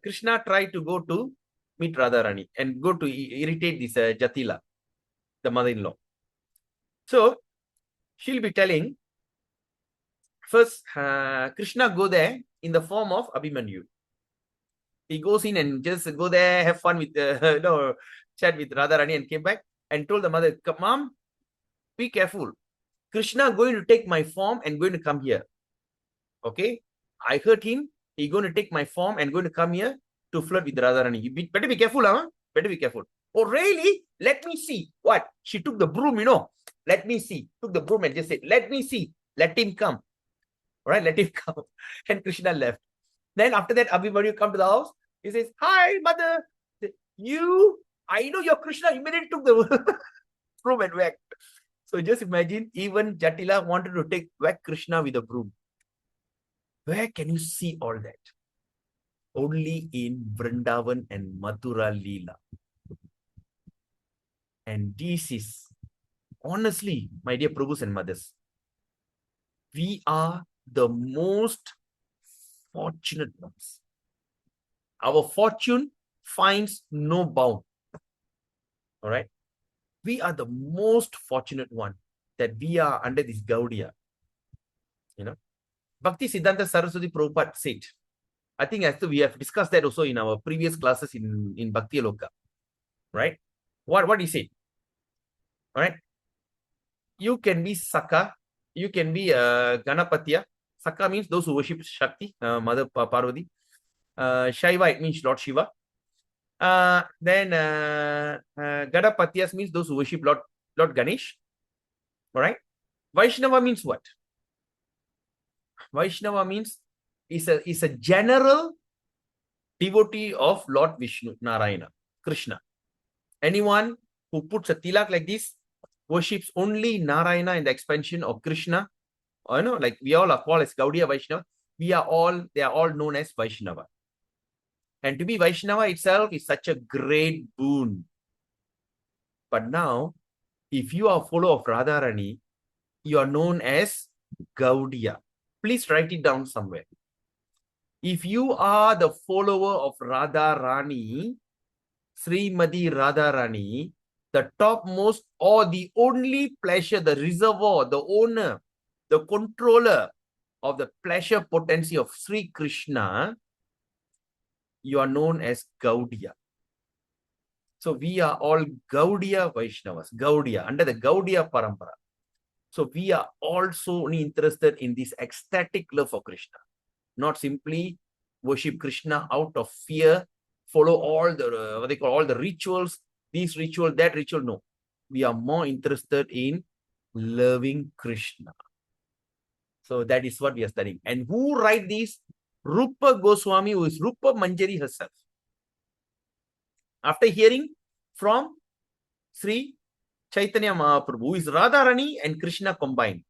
Krishna tried to go to meet Radharani and go to irritate this Jatila, the mother-in-law. So she'll be telling, first, Krishna go there in the form of Abhimanyu. He goes in and just go there, have fun with, chat with Radharani and came back and told the mother, Mom, be careful. Krishna going to take my form and going to come here. Okay? I heard him. He's going to take my form and going to come here to flirt with Radharani. You better be careful, huh? Better be careful. Oh, really? Let me see. What? She took the broom, Let me see. Took the broom and just said, let me see. Let him come. All right, let him come. And Krishna left. Then after that, Abhimanyu come to the house. He says, hi, mother. I know you're Krishna. Immediately took the broom and whacked. So just imagine, even Jatila wanted to take whack Krishna with a broom. Where can you see all that? Only in Vrindavan and Mathura Leela. And this is, honestly, my dear Prabhus and mothers, we are the most fortunate ones. Our fortune finds no bound. All right. We are the most fortunate one that we are under this Gaudiya. You know, Bhakti Siddhanta Saraswati Prabhupada said, I think as we have discussed that also in our previous classes in Bhakti Aloka, right? What he said, all right? You can be Saka, you can be Ganapatya. Saka means those who worship Shakti, Mother Parvati. Shaiva, it means Lord Shiva. Then Ganapatyas means those who worship Lord Ganesh. All right. Vaishnava means what? Vaishnava means is a general devotee of Lord Vishnu, Narayana, Krishna. Anyone who puts a tilak like this worships only Narayana in the expansion of Krishna. Or, like we all are called as Gaudiya Vaishnava. They are all known as Vaishnava. And to be Vaishnava itself is such a great boon. But now, if you are a follower of Radharani, you are known as Gaudiya. Please write it down somewhere. If you are the follower of Radharani, Srimati Radharani, the topmost or the only pleasure, the reservoir, the owner, the controller of the pleasure potency of Sri Krishna, you are known as Gaudiya. So we are all Gaudiya Vaishnavas, Gaudiya, under the Gaudiya Parampara. So we are also only interested in this ecstatic love for Krishna, not simply worship Krishna out of fear, follow all the, what they call all the rituals, this ritual, that ritual. No, we are more interested in loving Krishna. So that is what we are studying. And who write this? Rupa Goswami, who is Rupa Manjari herself. After hearing from Sri Chaitanya Mahaprabhu, who is Radharani and Krishna combined.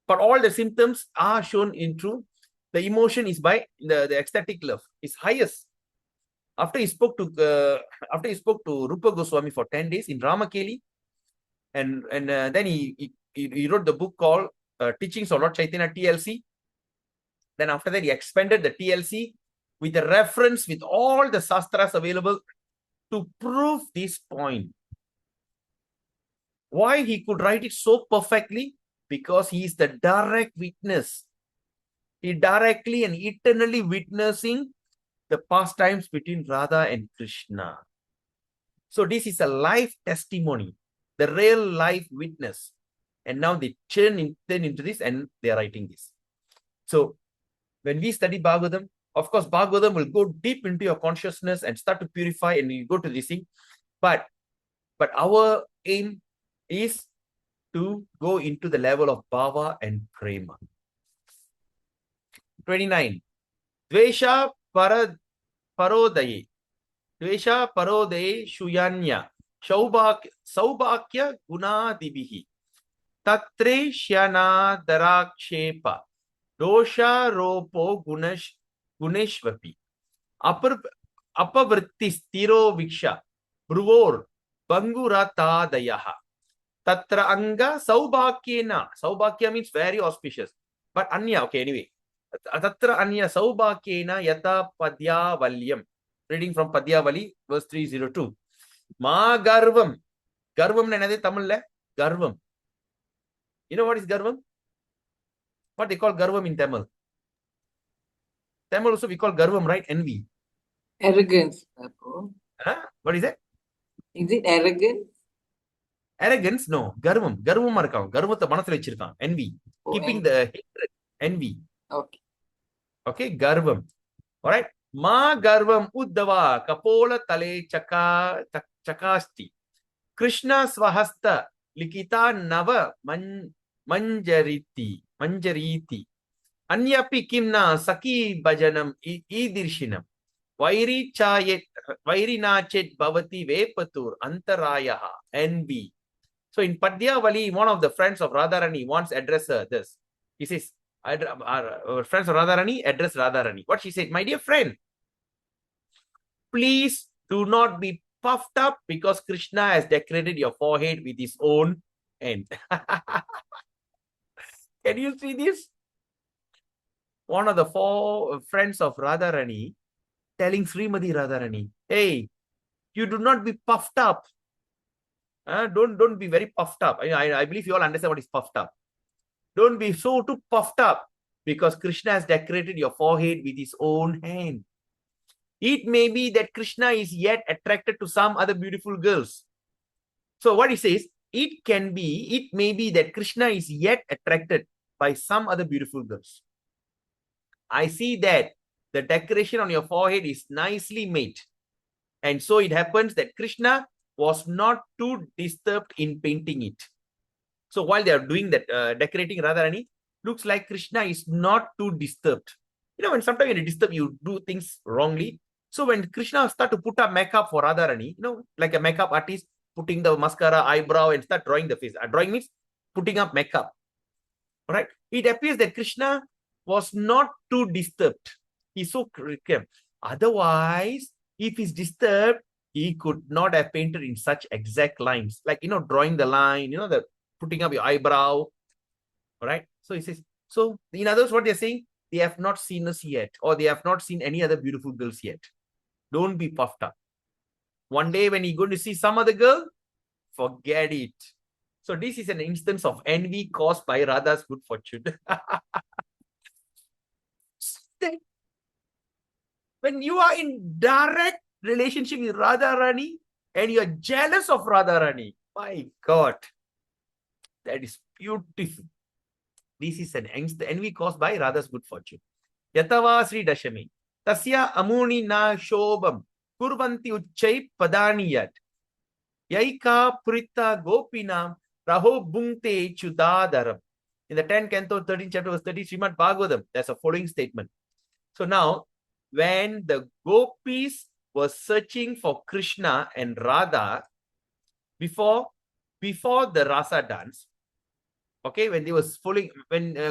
But all the symptoms are shown in truth. The emotion is by the ecstatic love is highest. After he spoke to Rupa Goswami for 10 days in Ramakeli, and then he wrote the book called Teachings of Lord Chaitanya, TLC. Then after that, he expanded the TLC with a reference with all the sastras available to prove this point. Why he could write it so perfectly? Because he is the direct witness. He directly and eternally witnessing the pastimes between Radha and Krishna. So this is a life testimony, the real life witness. And now they turn into this and they are writing this. So when we study Bhagavatam, of course, Bhagavatam will go deep into your consciousness and start to purify and you go to this thing. But our aim is to go into the level of bhava and prema. 29. Dvesha parodaye. Dvesha parodaye shuyanya. Saubhakya gunadibihi. Tatre shyana darakshepa. Dosha ropo guneshvapi. Apavrittis tiro viksha. Bruvor banguratadayaha. Tatra anga saubhakyena. Saubhakya means very auspicious. But anya, okay, anyway. Tatra anya saubhakyena yata padyavalyam. Reading from Padyavali, verse 302. Ma garvam. Garvam nenade Tamil garvam. You know what is garvam? What they call garvam in Tamil? Tamil also we call garvam, right? Envy. Arrogance. Huh? What is that? Is it arrogance? Arrogance? No. Garvam. Garvam markam. Garvata manasla vechirkan. Envy. Keeping the hatred. Envy. Okay. Okay. Garvam. All right. Ma garvam uddava kapola tale chakasti. Krishna swahasta likita nava manjariti. Anyapi kimna saki bhajanam idirshinam. Vairi nachet bhavati vepatur antarayaha. Envy. So in Padyavali, one of the friends of Radharani once addressed her this. He says, friends of Radharani address Radharani. What she said, my dear friend, please do not be puffed up because Krishna has decorated your forehead with his own hand. Can you see this? One of the four friends of Radharani telling Srimati Radharani, hey, you do not be puffed up. Don't be very puffed up. I believe you all understand what is puffed up. Don't be so too puffed up because Krishna has decorated your forehead with his own hand. It may be that Krishna is yet attracted to some other beautiful girls. So what he says, it may be that Krishna is yet attracted by some other beautiful girls. I see that the decoration on your forehead is nicely made. And so it happens that Krishna was not too disturbed in painting it. So while they are doing that, decorating Radharani, looks like Krishna is not too disturbed. When sometimes when you disturb, you do things wrongly. So when Krishna start to put up makeup for Radharani, like a makeup artist, putting the mascara, eyebrow, and start drawing the face. Drawing means putting up makeup. All right. It appears that Krishna was not too disturbed. He's so calm. Otherwise, if he's disturbed, he could not have painted in such exact lines. Like, drawing the line, the putting up your eyebrow. All right. So he says, so in other words, what they're saying, they have not seen us yet, or they have not seen any other beautiful girls yet. Don't be puffed up. One day when you're going to see some other girl, forget it. So this is an instance of envy caused by Radha's good fortune. When you are in direct relationship with Radharani and you are jealous of Radharani, my God, that is beautiful. This is an envy caused by Radha's good fortune. Yatava Sri Dashami. Tasya amuni na shobam kurvanti uchchai padani yat. Yaika purita gopinam raho bungte chudadaram. In the 10th canto, 13th chapter, verse 30, Srimad Bhagavatam, there's a following statement. So now, when the gopis were searching for Krishna and Radha before the rasa dance, okay, when they were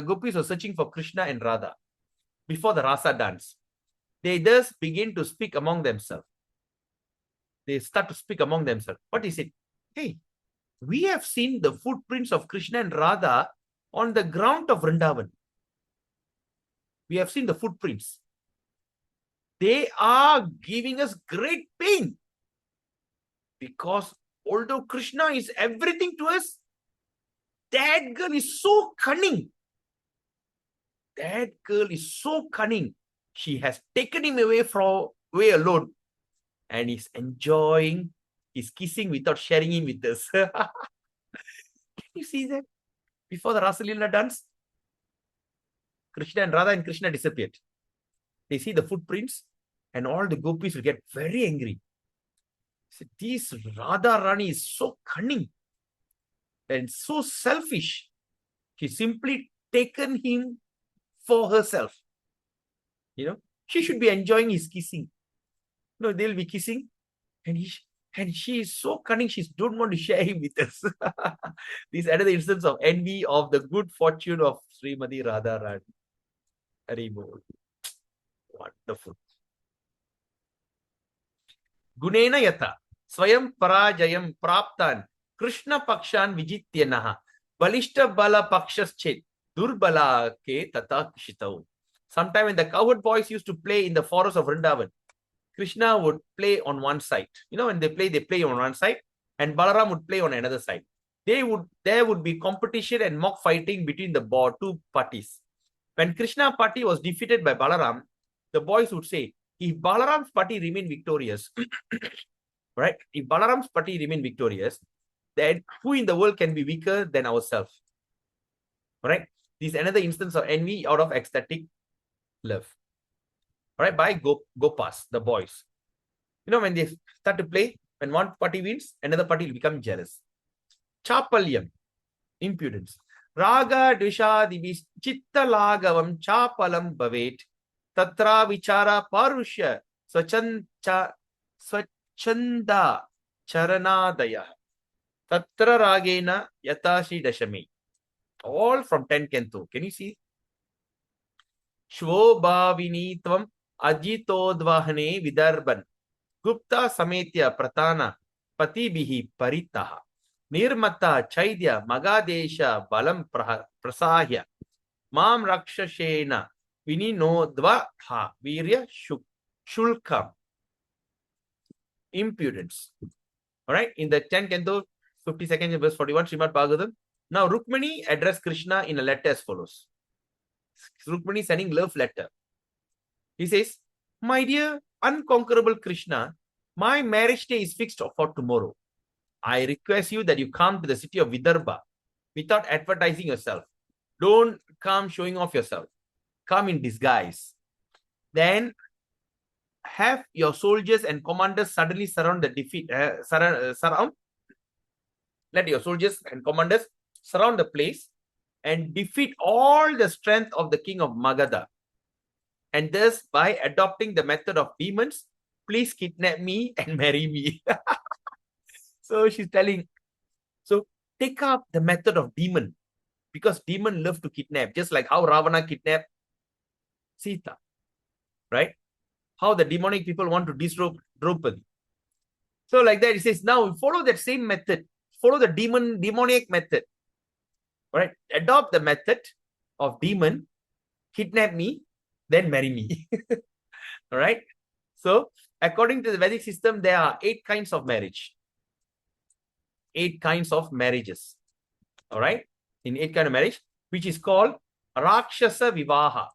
gopis were searching for Krishna and Radha before the rasa dance, they thus begin to speak among themselves. They start to speak among themselves. What is it? Hey, we have seen the footprints of Krishna and Radha on the ground of Vrindavan. We have seen the footprints. They are giving us great pain. Because although Krishna is everything to us, that girl is so cunning. That girl is so cunning. She has taken him away alone. And he's enjoying, he's kissing without sharing him with us. Can you see that? Before the Rasalila dance, Krishna and Radha and Krishna disappeared. They see the footprints and all the gopis will get very angry. So this Radha Rani is so cunning and so selfish. She's simply taken him for herself. She should be enjoying his kissing. They'll be kissing and she is so cunning, she don't want to share him with us. This is another instance of envy of the good fortune of Srimati Radha Rani. Haribol. Wonderful. Gunena yata swayam parajayam praptan Krishna pakshan vijityanaha balishta bala pakshas durbala ke tata kshitau. Sometime when the cowherd boys used to play in the forest of Vrindavan, Krishna would play on one side. When they play on one side, and Balaram would play on another side. There would be competition and mock fighting between the two parties. When Krishna party was defeated by Balaram, the boys would say, if Balaram's party remain victorious, right? If Balaram's party remain victorious, then who in the world can be weaker than ourselves? Right? This is another instance of envy out of ecstatic love. All right, by Gopas, the boys. When they start to play, when one party wins, another party will become jealous. Chapalyam, impudence. Raga dvishadibis chitta lagavam chapalam bhavet tatra vichara parushya swachanda charanadaya Tatra Ragena Yatashi Dashami. All from 10 canto. Can you see? Shvobhavinitvam Ajitodvahane Vidarbhan. Gupta Sametya Pratana Patibihi Paritaha. Nirmata Chaidya Magadesha Balam Prasahya. Mam Rakshashena Vininodvaha Virya Shulkam. Impudence. All right. In the 10 canto, 52nd verse 41, Srimad Bhagavatam. Now Rukmani addressed Krishna in a letter as follows. Rukmani sending love letter. He says, my dear unconquerable Krishna, my marriage day is fixed for tomorrow. I request you that you come to the city of Vidarbha without advertising yourself. Don't come showing off yourself. Come in disguise. Then have your soldiers and commanders suddenly surround the defeat. Let your soldiers and commanders surround the place and defeat all the strength of the king of Magadha. And thus, by adopting the method of demons, please kidnap me and marry me. So she's telling, so take up the method of demon, because demon love to kidnap, just like how Ravana kidnapped Sita, right? How the demonic people want to disrobe Draupadi. So like that, he says, now follow that same method, follow the demoniac method, right? Adopt the method of demon, kidnap me, then marry me. All right. So according to the Vedic system, there are 8 kinds of marriage. 8 kinds of marriages. All right. In 8 kinds of marriage, which is called Rakshasa Vivaha.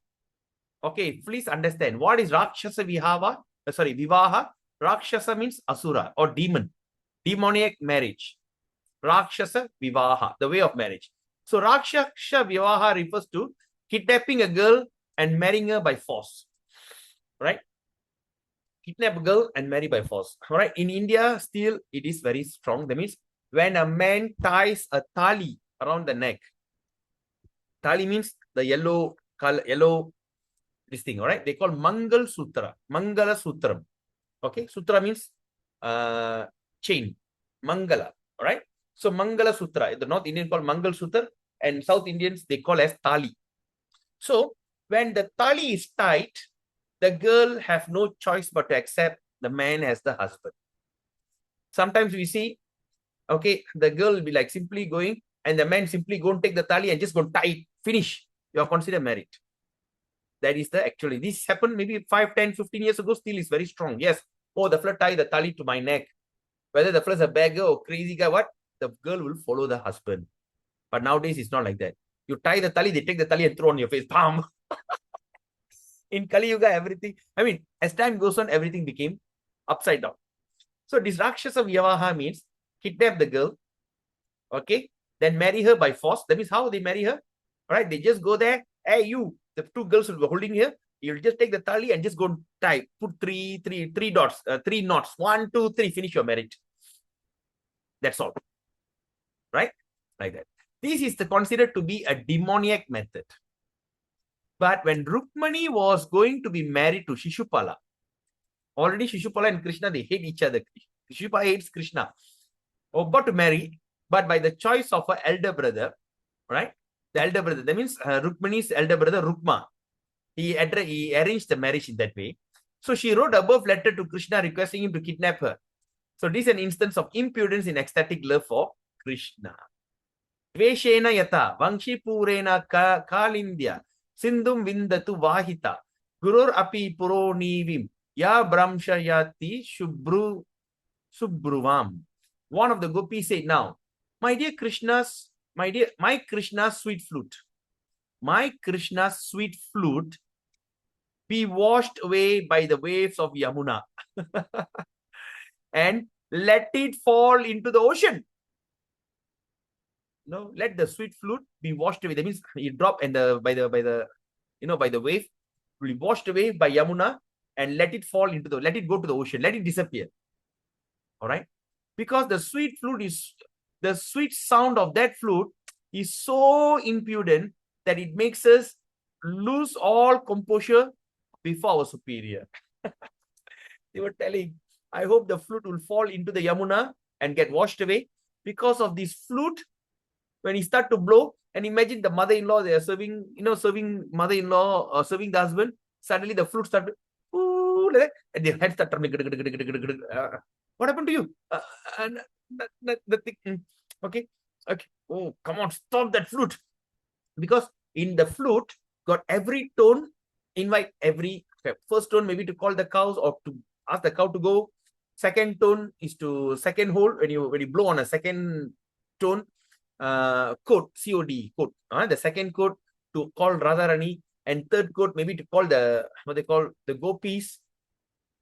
Okay, please understand what is Rakshasa Vivaha. Vivaha. Rakshasa means Asura or demon. Demoniac marriage. Rakshasa Vivaha, the way of marriage. So Rakshasa Vivaha refers to kidnapping a girl and marrying her by force. Right? Kidnap a girl and marry by force. All right. In India, still it is very strong. That means when a man ties a tali around the neck. Tali means the yellow color, yellow this thing. All right. They call Mangal Sutra. Mangala Sutram. Okay. Sutra means chain. Mangala. All right. So Mangala Sutra. The North Indian call Mangal Sutra, and South Indians they call as tali. So when the tali is tied, the girl have no choice but to accept the man as the husband. Sometimes we see, okay, the girl will be like simply going, and the man simply go and take the tali and just go tie it, finish. You are considered married. That is the actually, this happened maybe 5, 10, 15 years ago, still is very strong. Yes. Oh, the fella tie the tali to my neck. Whether the fella is a beggar or crazy guy, what? The girl will follow the husband. But nowadays, it's not like that. You tie the tali, they take the tali and throw on your face. Bam! In Kali Yuga, everything, I mean, as time goes on, everything became upside down. So this Rakshasa Vyavaha means kidnap the girl, okay, then marry her by force. That means how they marry her? All right, they just go there. Hey, you, the 2 girls will be holding here. You'll just take the tali and just go tie. Put three dots, 3 knots. 1, 2, 3. Finish your marriage. That's all. Right? Like that. This is considered to be a demoniac method. But when Rukmani was going to be married to Shishupala, already Shishupala and Krishna, they hate each other. Shishupala hates Krishna. About to marry, but by the choice of her elder brother, right? The elder brother, that means Rukmani's elder brother, Rukma. He arranged the marriage in that way. So she wrote above letter to Krishna requesting him to kidnap her. So this is an instance of impudence in ecstatic love for Krishna. Veshena yata, Vangshi Purena Kalindya, Sindhum Vindatu Vahita, Gurur Api Puronivim, Ya Brahmshayati Subruvam. One of the gopis said, now, my Krishna's sweet flute, my Krishna's sweet flute be washed away by the waves of Yamuna and let it fall into the ocean. No, let the sweet flute be washed away. That means you drop and by the wave will be washed away by Yamuna and let it fall into let it go to the ocean, let it disappear. All right, because the sweet sound of that flute is so impudent that it makes us lose all composure before our superior. They were telling, I hope the flute will fall into the Yamuna and get washed away. because of this flute. When he start to blow, and imagine the mother-in-law, they are serving, serving mother-in-law or serving the husband. Suddenly the flute started, ooh, like that, and their head start turning. What happened to you? And nothing. Okay. Oh, come on, stop that flute. Because in the flute, got every tone, invite every first tone maybe to call the cows or to ask the cow to go. Second tone is to second hold when you blow on a second tone. Code, COD, code. The second code to call Radharani, and third code maybe to call what they call the gopis.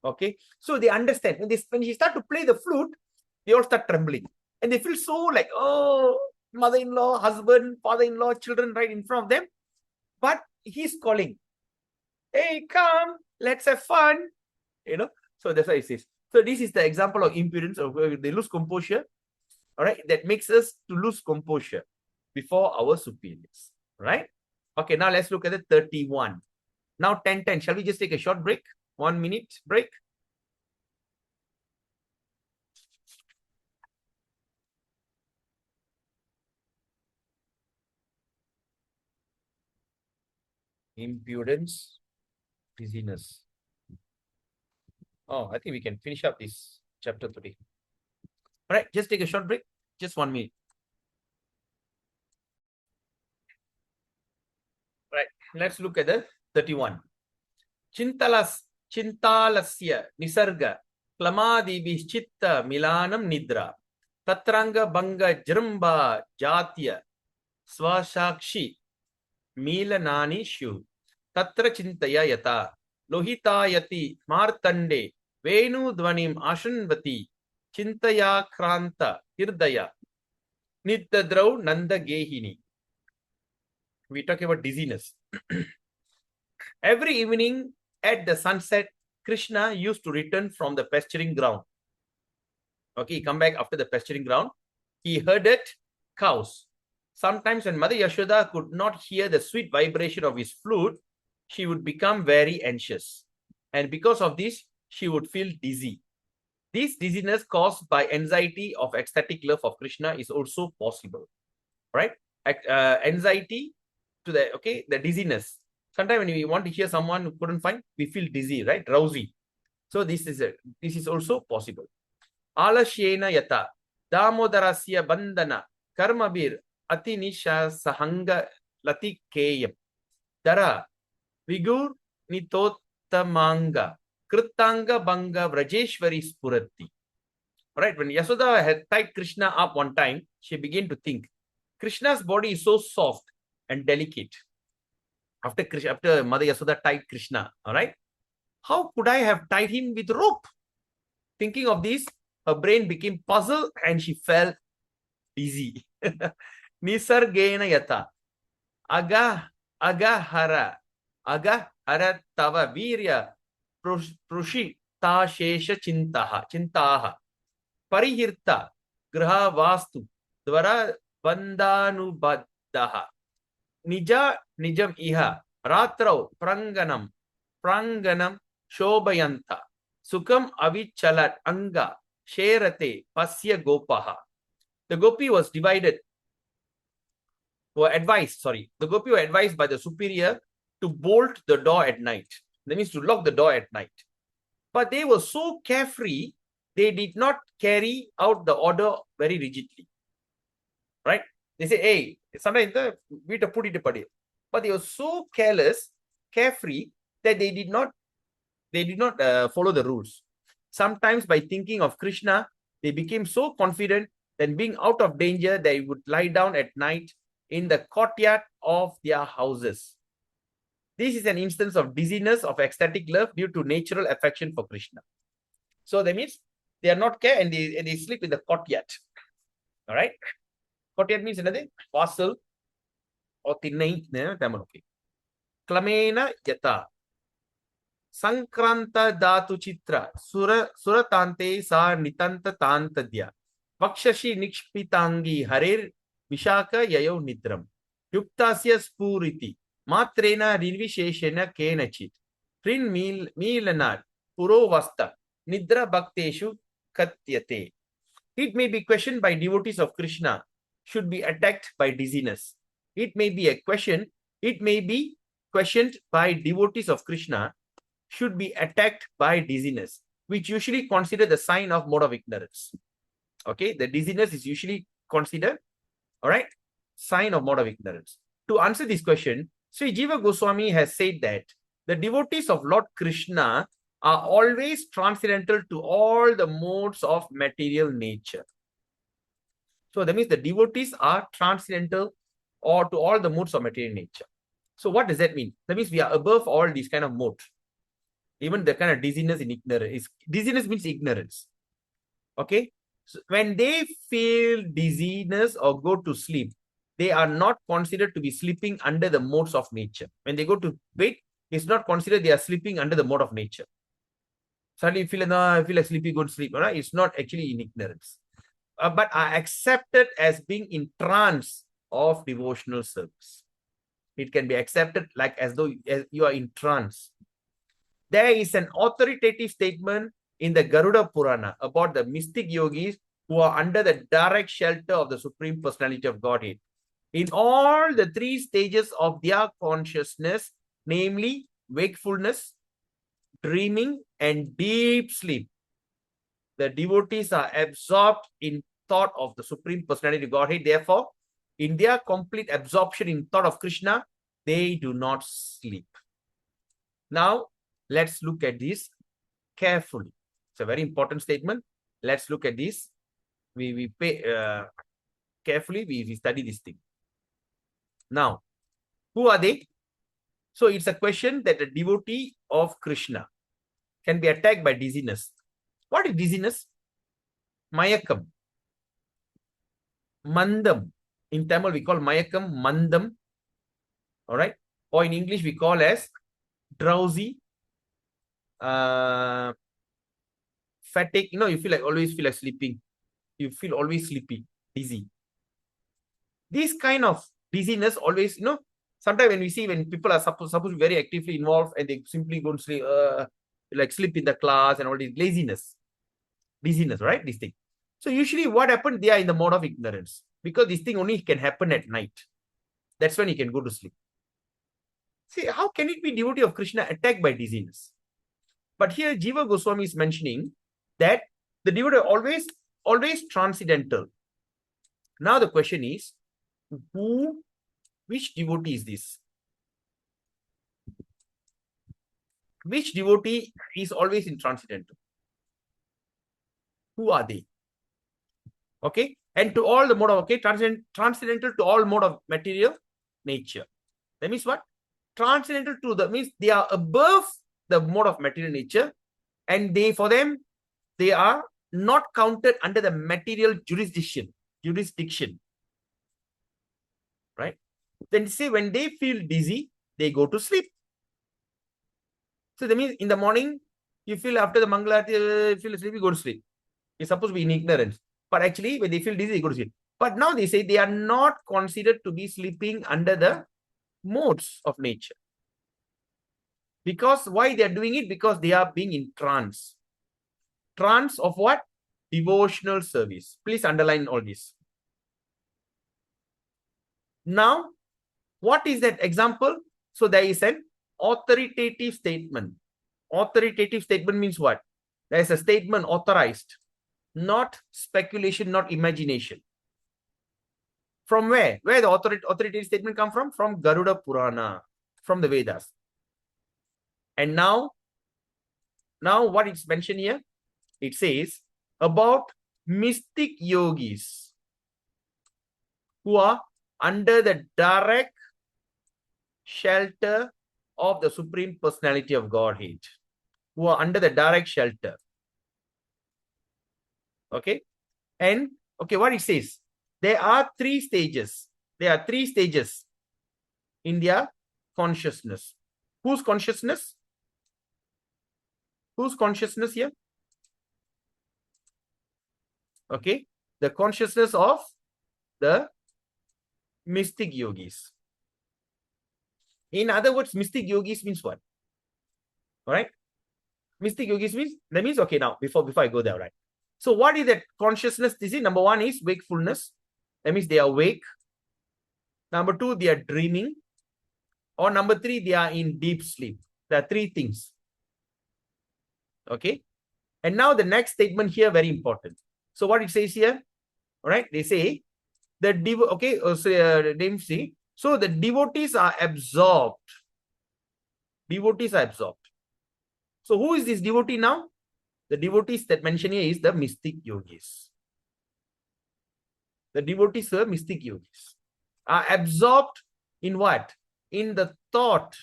Okay, so they understand when he start to play the flute, they all start trembling, and they feel so like, oh, mother-in-law, husband, father-in-law, children right in front of them, but he's calling, hey, come, let's have fun, So that's why it says. So this is the example of impudence, of where they lose composure. All right, that makes us to lose composure before our superiors. Right? Okay, now let's look at the 31. Now 10:10. Shall we just take a short break? 1 minute break. Impudence, dizziness. Oh, I think we can finish up this chapter today. All right, just take a short break. Just 1 minute. Right, let's look at the 31. Chintalasya nisarga klamadibhischitta milanam nidra tatranga banga jramba jatya swashakshi milanani shu tatra chintaya yata lohitayati martande venu dvanim ashanvati chintaya kranta hirdaya niddadrau nanda gehini. We talk about dizziness. Every evening at the sunset, Krishna used to return from the pasturing ground. Okay, he come back after the pasturing ground. He herded cows. Sometimes when Mother Yashoda could not hear the sweet vibration of his flute, she would become very anxious. And because of this, she would feel dizzy. This dizziness caused by anxiety of ecstatic love of Krishna is also possible. Right? Anxiety to the dizziness. Sometimes when we want to hear someone who couldn't find, we feel dizzy, right? Drowsy. So this is also possible. Alashyena yata damodarasya bandana karmabir atinisha sahanga latikeyam dara vigur nitottamanga krittanga banga vrajeshwari spurati. Right, when Yasoda had tied Krishna up one time, she began to think, Krishna's body is so soft and delicate. After Mother Yasoda tied Krishna, all right, how could I have tied him with rope? Thinking of this, her brain became puzzled and she felt dizzy. Nisargena yata agahara tava virya prushita shesha chintaha parihirta graha vastu dvara bandhanubaddaha nijam iha ratrau pranganam shobhayanta sukam avichalat anga sherate pasya gopaha. The gopi was advised by the superior to bolt the door at night. That means to lock the door at night. But they were so carefree, they did not carry out the order very rigidly. Right? They say, hey, sometimes but they were so careless, carefree, that they did not follow the rules. Sometimes by thinking of Krishna, they became so confident that being out of danger, they would lie down at night in the courtyard of their houses. This is an instance of dizziness of ecstatic love due to natural affection for Krishna. So that means they are not care and they sleep in the courtyard. All right. Courtyard means another vassal or thinnai. Okay. Klamena yata Sankranta Dhatu Chitra Suratante Sa Nitanta Tantadya Vakshashi Nikshpitangi Harir Vishaka Yayo Nidram Yuktasya Spuriti Matrena Rinvisheshena Kenachit Trin Milanat Purovasta Nidra Bhakteshu Katyate. It may be questioned by devotees of Krishna, should be attacked by dizziness. It may be questioned by devotees of Krishna, should be attacked by dizziness, which usually consider the sign of mode of ignorance. Okay, the dizziness is usually considered, all right, sign of mode of ignorance. To answer this question, Sri Jiva Goswami has said that the devotees of Lord Krishna are always transcendental to all the modes of material nature. So that means the devotees are transcendental or to all the modes of material nature. So what does that mean? That means we are above all these kind of modes. Even the kind of dizziness in ignorance. Dizziness means ignorance. Okay. So when they feel dizziness or go to sleep, they are not considered to be sleeping under the modes of nature. When they go to bed, it's not considered they are sleeping under the mode of nature. Suddenly you feel, no, I feel like sleepy, go to sleep. Right? It's not actually in ignorance. But are accepted as being in trance of devotional service. It can be accepted like as though you are in trance. There is an authoritative statement in the Garuda Purana about the mystic yogis who are under the direct shelter of the Supreme Personality of Godhead. In all the three stages of their consciousness, namely wakefulness, dreaming, and deep sleep, the devotees are absorbed in thought of the Supreme Personality of Godhead. Therefore, in their complete absorption in thought of Krishna, they do not sleep. Now, let's look at this carefully. It's a very important statement. Let's look at this. We pay carefully. We study this thing. Now, who are they? So it's a question that a devotee of Krishna can be attacked by dizziness. What is dizziness? Mayakam. Mandam. In Tamil, we call Mayakam Mandam. All right. Or in English, we call as drowsy, fatigue. You know, you always feel like sleeping. You feel always sleepy, dizzy. This kind of dizziness always, sometimes when we see when people are supposed to be very actively involved and they simply go to sleep, like sleep in the class and all this laziness, dizziness, right? This thing. So usually what happened, they are in the mode of ignorance because this thing only can happen at night. That's when you can go to sleep. See, how can it be devotee of Krishna attacked by dizziness? But here Jiva Goswami is mentioning that the devotee always transcendental. Now the question is, which devotee is this? Which devotee is always in transcendental? Who are they? Okay. And to all the mode of, okay, transcendental to all mode of material nature. That means what? Transcendental to the means they are above the mode of material nature, and for them, they are not counted under the material jurisdiction. Right? Then say when they feel dizzy, they go to sleep. So that means in the morning, you feel after the Mangalarati, you feel sleepy, go to sleep. You're supposed to be in ignorance. But actually, when they feel dizzy, they go to sleep. But now they say they are not considered to be sleeping under the modes of nature. Because why they are doing it? Because they are being in trance. Trance of what? Devotional service. Please underline all this. Now, what is that example? So there is an authoritative statement. Authoritative statement means what? There is a statement authorized, not speculation, not imagination. From where? Where the authoritative statement come from? From Garuda Purana, from the Vedas. And now what it's mentioned here? It says about mystic yogis who are under the direct shelter of the Supreme Personality of Godhead. Who are under the direct shelter. Okay. And, okay, what it says? There are three stages. There are three stages in their consciousness. Whose consciousness? Whose consciousness here? Okay. The consciousness of the mystic yogis. In other words, mystic yogis means what? All right. Mystic yogis means, that means, okay, now, before I go there, right? So what is that consciousness? This is number one is wakefulness. That means they are awake. Number two, they are dreaming. Or number three, they are in deep sleep. There are three things. Okay. And now the next statement here, very important. So what it says here, all right? They say the so the devotees are absorbed. Devotees are absorbed. So who is this devotee now? The devotees that mention here is the mystic yogis. The devotees, the mystic yogis, are absorbed in what? In the thought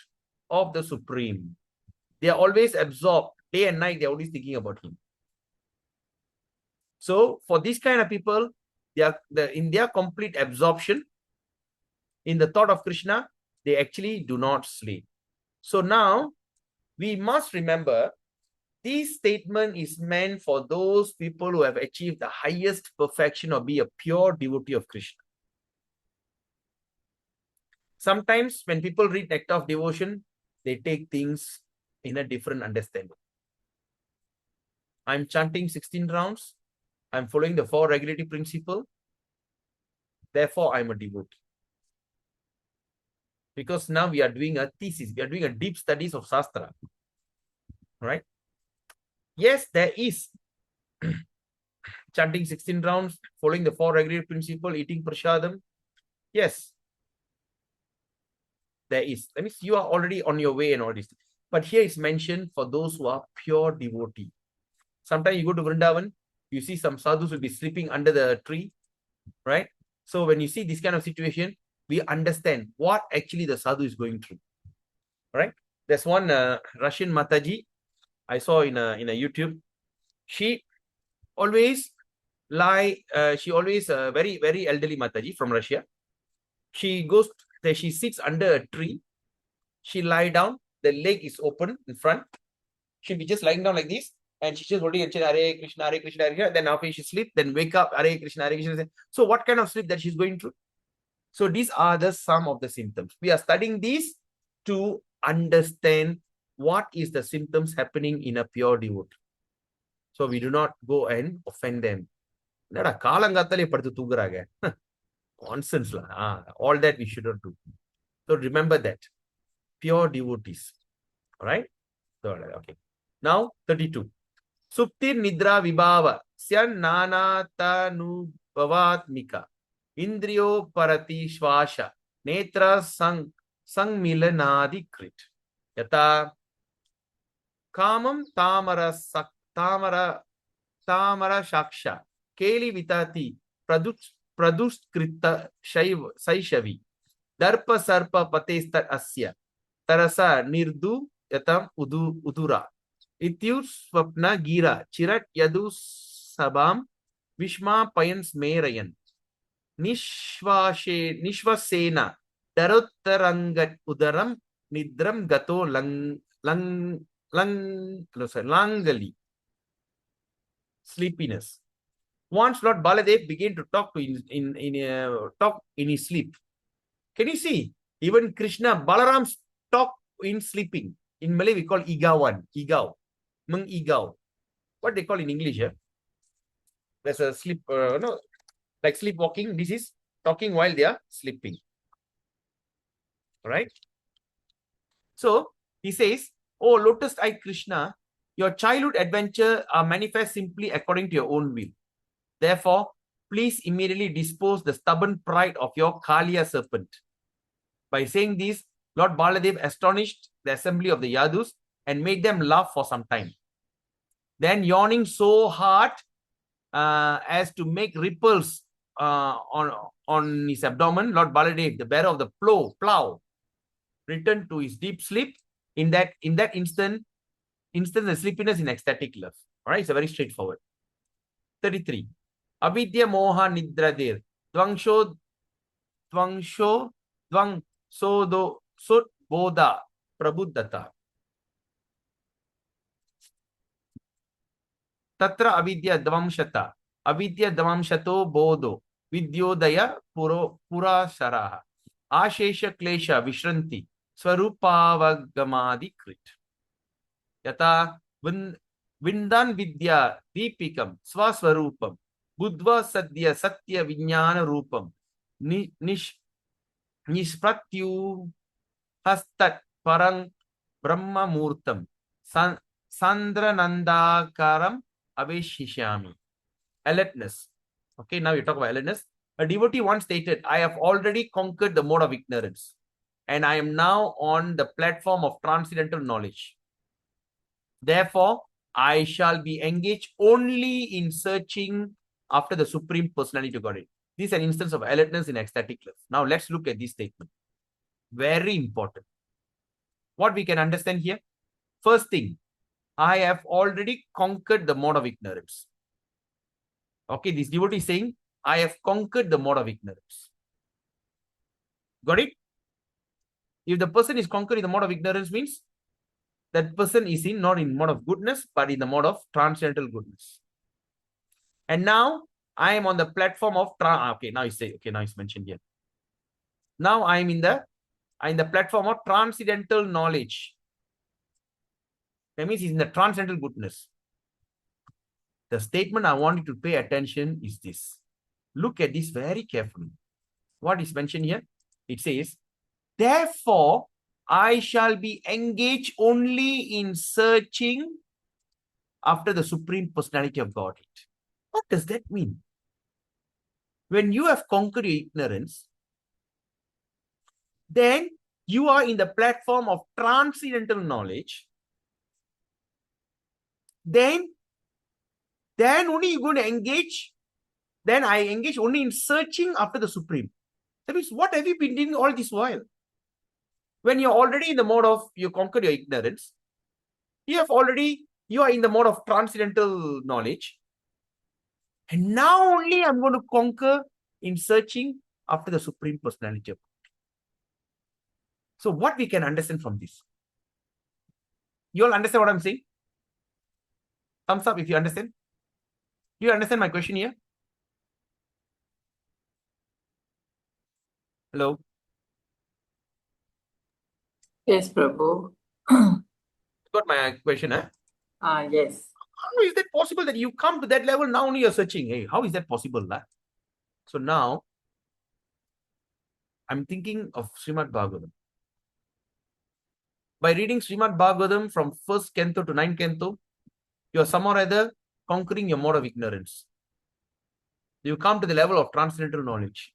of the Supreme. They are always absorbed. Day and night, they are always thinking about him. So for these kind of people, they are in their complete absorption in the thought of Krishna, they actually do not sleep. So now we must remember this statement is meant for those people who have achieved the highest perfection or be a pure devotee of Krishna. Sometimes when people read Nectar of Devotion, they take things in a different understanding. I'm chanting 16 rounds. I'm following the 4 regulative principle. Therefore, I'm a devotee. Because now we are doing a thesis. We are doing a deep studies of Shastra. Right? Yes, there is chanting 16 rounds, following the 4 regulative principle, eating prasadam. Yes, there is. That means you are already on your way and all this. But here it's mentioned for those who are pure devotee. Sometimes you go to Vrindavan, you see some sadhus will be sleeping under the tree, right? So when you see this kind of situation, we understand what actually the sadhu is going through, right? There's one Russian Mataji I saw in a YouTube. She always she always very, very elderly Mataji from Russia. She goes there, she sits under a tree. She lie down, the leg is open in front. She'll be just lying down like this, and she's just holding and saying, Hare Krishna, Hare Krishna, Hare Krishna. Then after she sleep, then wake up, Hare Krishna, Hare Krishna. So what kind of sleep that she's going through? So these are the some of the symptoms. We are studying these to understand what is the symptoms happening in a pure devotee. So we do not go and offend them. Nonsense. All that we should not do. So remember that. Pure devotees. Alright? So, okay. Now 32. Suptir nidra vibhava syan nanatanubavatmika indriyo parati shvasha netra sangmilanadi krit yata kamam tamara shaksha keli vitati praduskrita saishavi darpa sarpa patestar asya tarasa nirdu yatam udura ityur swapna gira chirat yadu sabam vishma payans merayan nishvasena darottarangat udaram nidram gato langali. Sleepiness. Once Lord Baladev began to talk talk in his sleep. Can you see? Even Krishna, Balaram talk in sleeping. In Malay, we call igawan, igaw, mengigaw. What they call in English? There's a sleep, no, like sleepwalking. This is talking while they are sleeping. Right? So he says, "Oh, lotus-eyed Krishna, your childhood adventure are manifest simply according to your own will. Therefore, please immediately dispose the stubborn pride of your Kaliya serpent." By saying this, Lord Baladev astonished the assembly of the Yadus and made them laugh for some time. Then, yawning so hard as to make ripples on his abdomen, Lord Baladev, the bearer of the plow, returned to his deep sleep. In that instant, the sleepiness in ecstatic love. All right, it's a very straightforward. 33. Avidya moha nidradir dvangsho dvang sodo sut bodha prabuddhata. Tatra avidya dvamshato bodo vidyodaya purasharaha ashesha klesha vishranti swarupavagamadi krit. Yata Vindan Vidya Deepikam Swaswarupam Budva Sadhya Satya Vijnana Rupam Nishpratyu Hastat Parang Brahma Murtam Sandranandakaram Aveshishami. Alertness. Okay, now you talk about alertness. A devotee once stated, I have already conquered the mode of ignorance, and I am now on the platform of transcendental knowledge. Therefore, I shall be engaged only in searching after the Supreme Personality of Godhead. This is an instance of alertness in ecstatic love. Now, let's look at this statement. Very important. What we can understand here? First thing, I have already conquered the mode of ignorance. Okay, this devotee is saying, I have conquered the mode of ignorance. Got it? If the person is conquering the mode of ignorance, means that person is not in mode of goodness, but in the mode of transcendental goodness. And now I am on the platform of okay, now it's mentioned here. Now I'm in the platform of transcendental knowledge. That means he's in the transcendental goodness. The statement I want you to pay attention is this. Look at this very carefully. What is mentioned here? It says, therefore, I shall be engaged only in searching after the Supreme Personality of Godhead. What does that mean? When you have conquered your ignorance, then you are in the platform of transcendental knowledge. Then only you're going to engage. Then I engage only in searching after the Supreme. That means, what have you been doing all this while? When you're already in the mode of, you conquered your ignorance, you are in the mode of transcendental knowledge. And now only I'm going to conquer in searching after the Supreme Personality of God. So what we can understand from this? You all understand what I'm saying? Thumbs up if you understand. Do you understand my question here? Hello? Yes, Prabhu. Got my question, huh? Yes. How is that possible that you come to that level, now only you're searching? Hey, how is that possible? Huh? So now, I'm thinking of Srimad Bhagavatam. By reading Srimad Bhagavatam from 1st canto to 9th canto, you are somehow or other conquering your mode of ignorance. You come to the level of transcendental knowledge.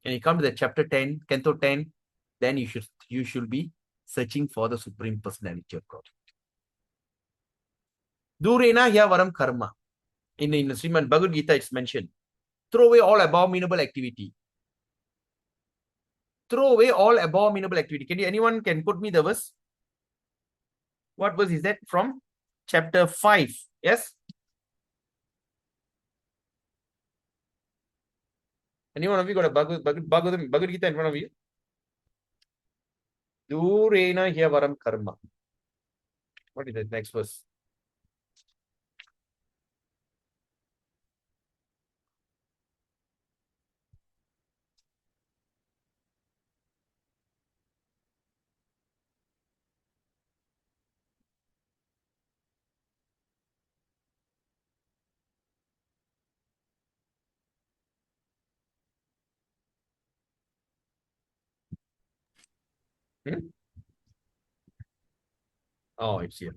And you come to the chapter 10, canto 10, then you should be searching for the Supreme Personality of God. Durena Yavaram Karma. In the Srimad Bhagavad Gita, it's mentioned. Throw away all abominable activity. Throw away all abominable activity. Anyone can put me the verse? What verse is that from? Chapter 5. Yes? Anyone of you got a Bhagavad Gita in front of you? Durena Yavaram Karma. What is the next verse? Oh, it's here.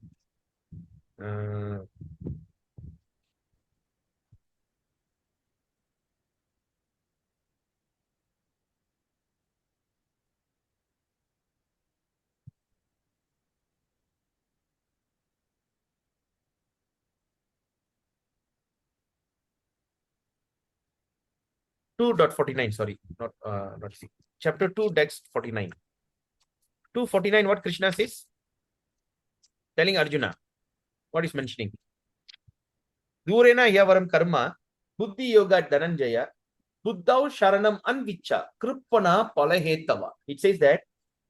2.49, sorry, not C. Chapter 2, text 49. 249, what Krishna says? Telling Arjuna. What is mentioning? Durena Yavaram Karma, Buddhi Yoga Dhananjaya, Buddhau Sharanam Anvicha, Krippana Palahetava. It says that,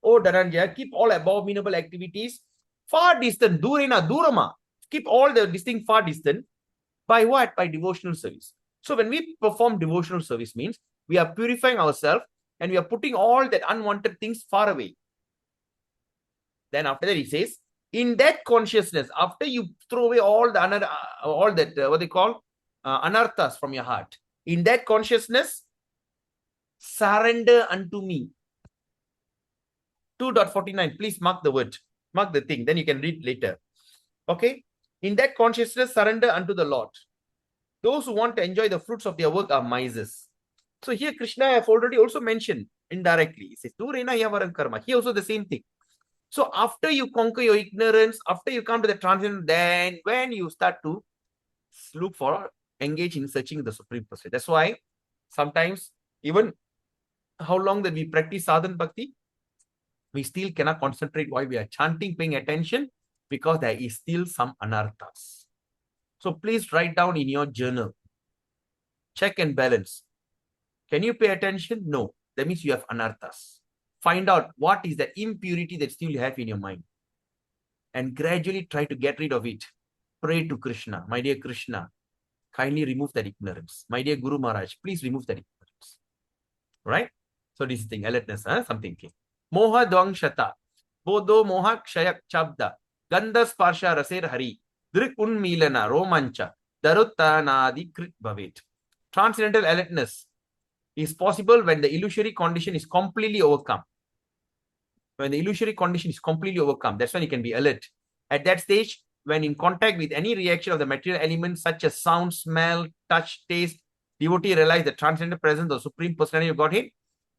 oh Dhananjaya, keep all abominable activities far distant. Durena, Durama. Keep all the distinct far distant. By what? By devotional service. So when we perform devotional service means we are purifying ourselves and we are putting all that unwanted things far away. Then after that he says, In that consciousness, after you throw away all the all that what they call anarthas from your heart, in that consciousness, surrender unto me. 2.49. Please mark the word, mark the thing, then you can read later. Okay, in that consciousness, surrender unto the Lord. Those who want to enjoy the fruits of their work are misers. So here Krishna have already also mentioned indirectly. He says, Durena yavaram karma. Here also the same thing. So after you conquer your ignorance, after you come to the transcendent, then when you start to look for, engage in searching the Supreme Personality. That's why sometimes even how long that we practice sadhana bhakti, we still cannot concentrate while we are chanting, paying attention, because there is still some anarthas. So please write down in your journal. Check and balance. Can you pay attention? No. That means you have anarthas. Find out what is the impurity that still you have in your mind. And gradually try to get rid of it. Pray to Krishna. My dear Krishna, kindly remove that ignorance. My dear Guru Maharaj, please remove that ignorance. Right? So this thing, alertness, something. Moha dvangshata. Bodo moha kshayak chabda. Gandha sparsha raser hari. Drik unmilana romancha. Daruttanadi krit bhavet. Transcendental alertness is possible when the illusory condition is completely overcome. When the illusory condition is completely overcome, that's when you can be alert. At that stage, when in contact with any reaction of the material elements such as sound, smell, touch, taste, devotee realize the transcendental presence of the Supreme Personality of Godhead.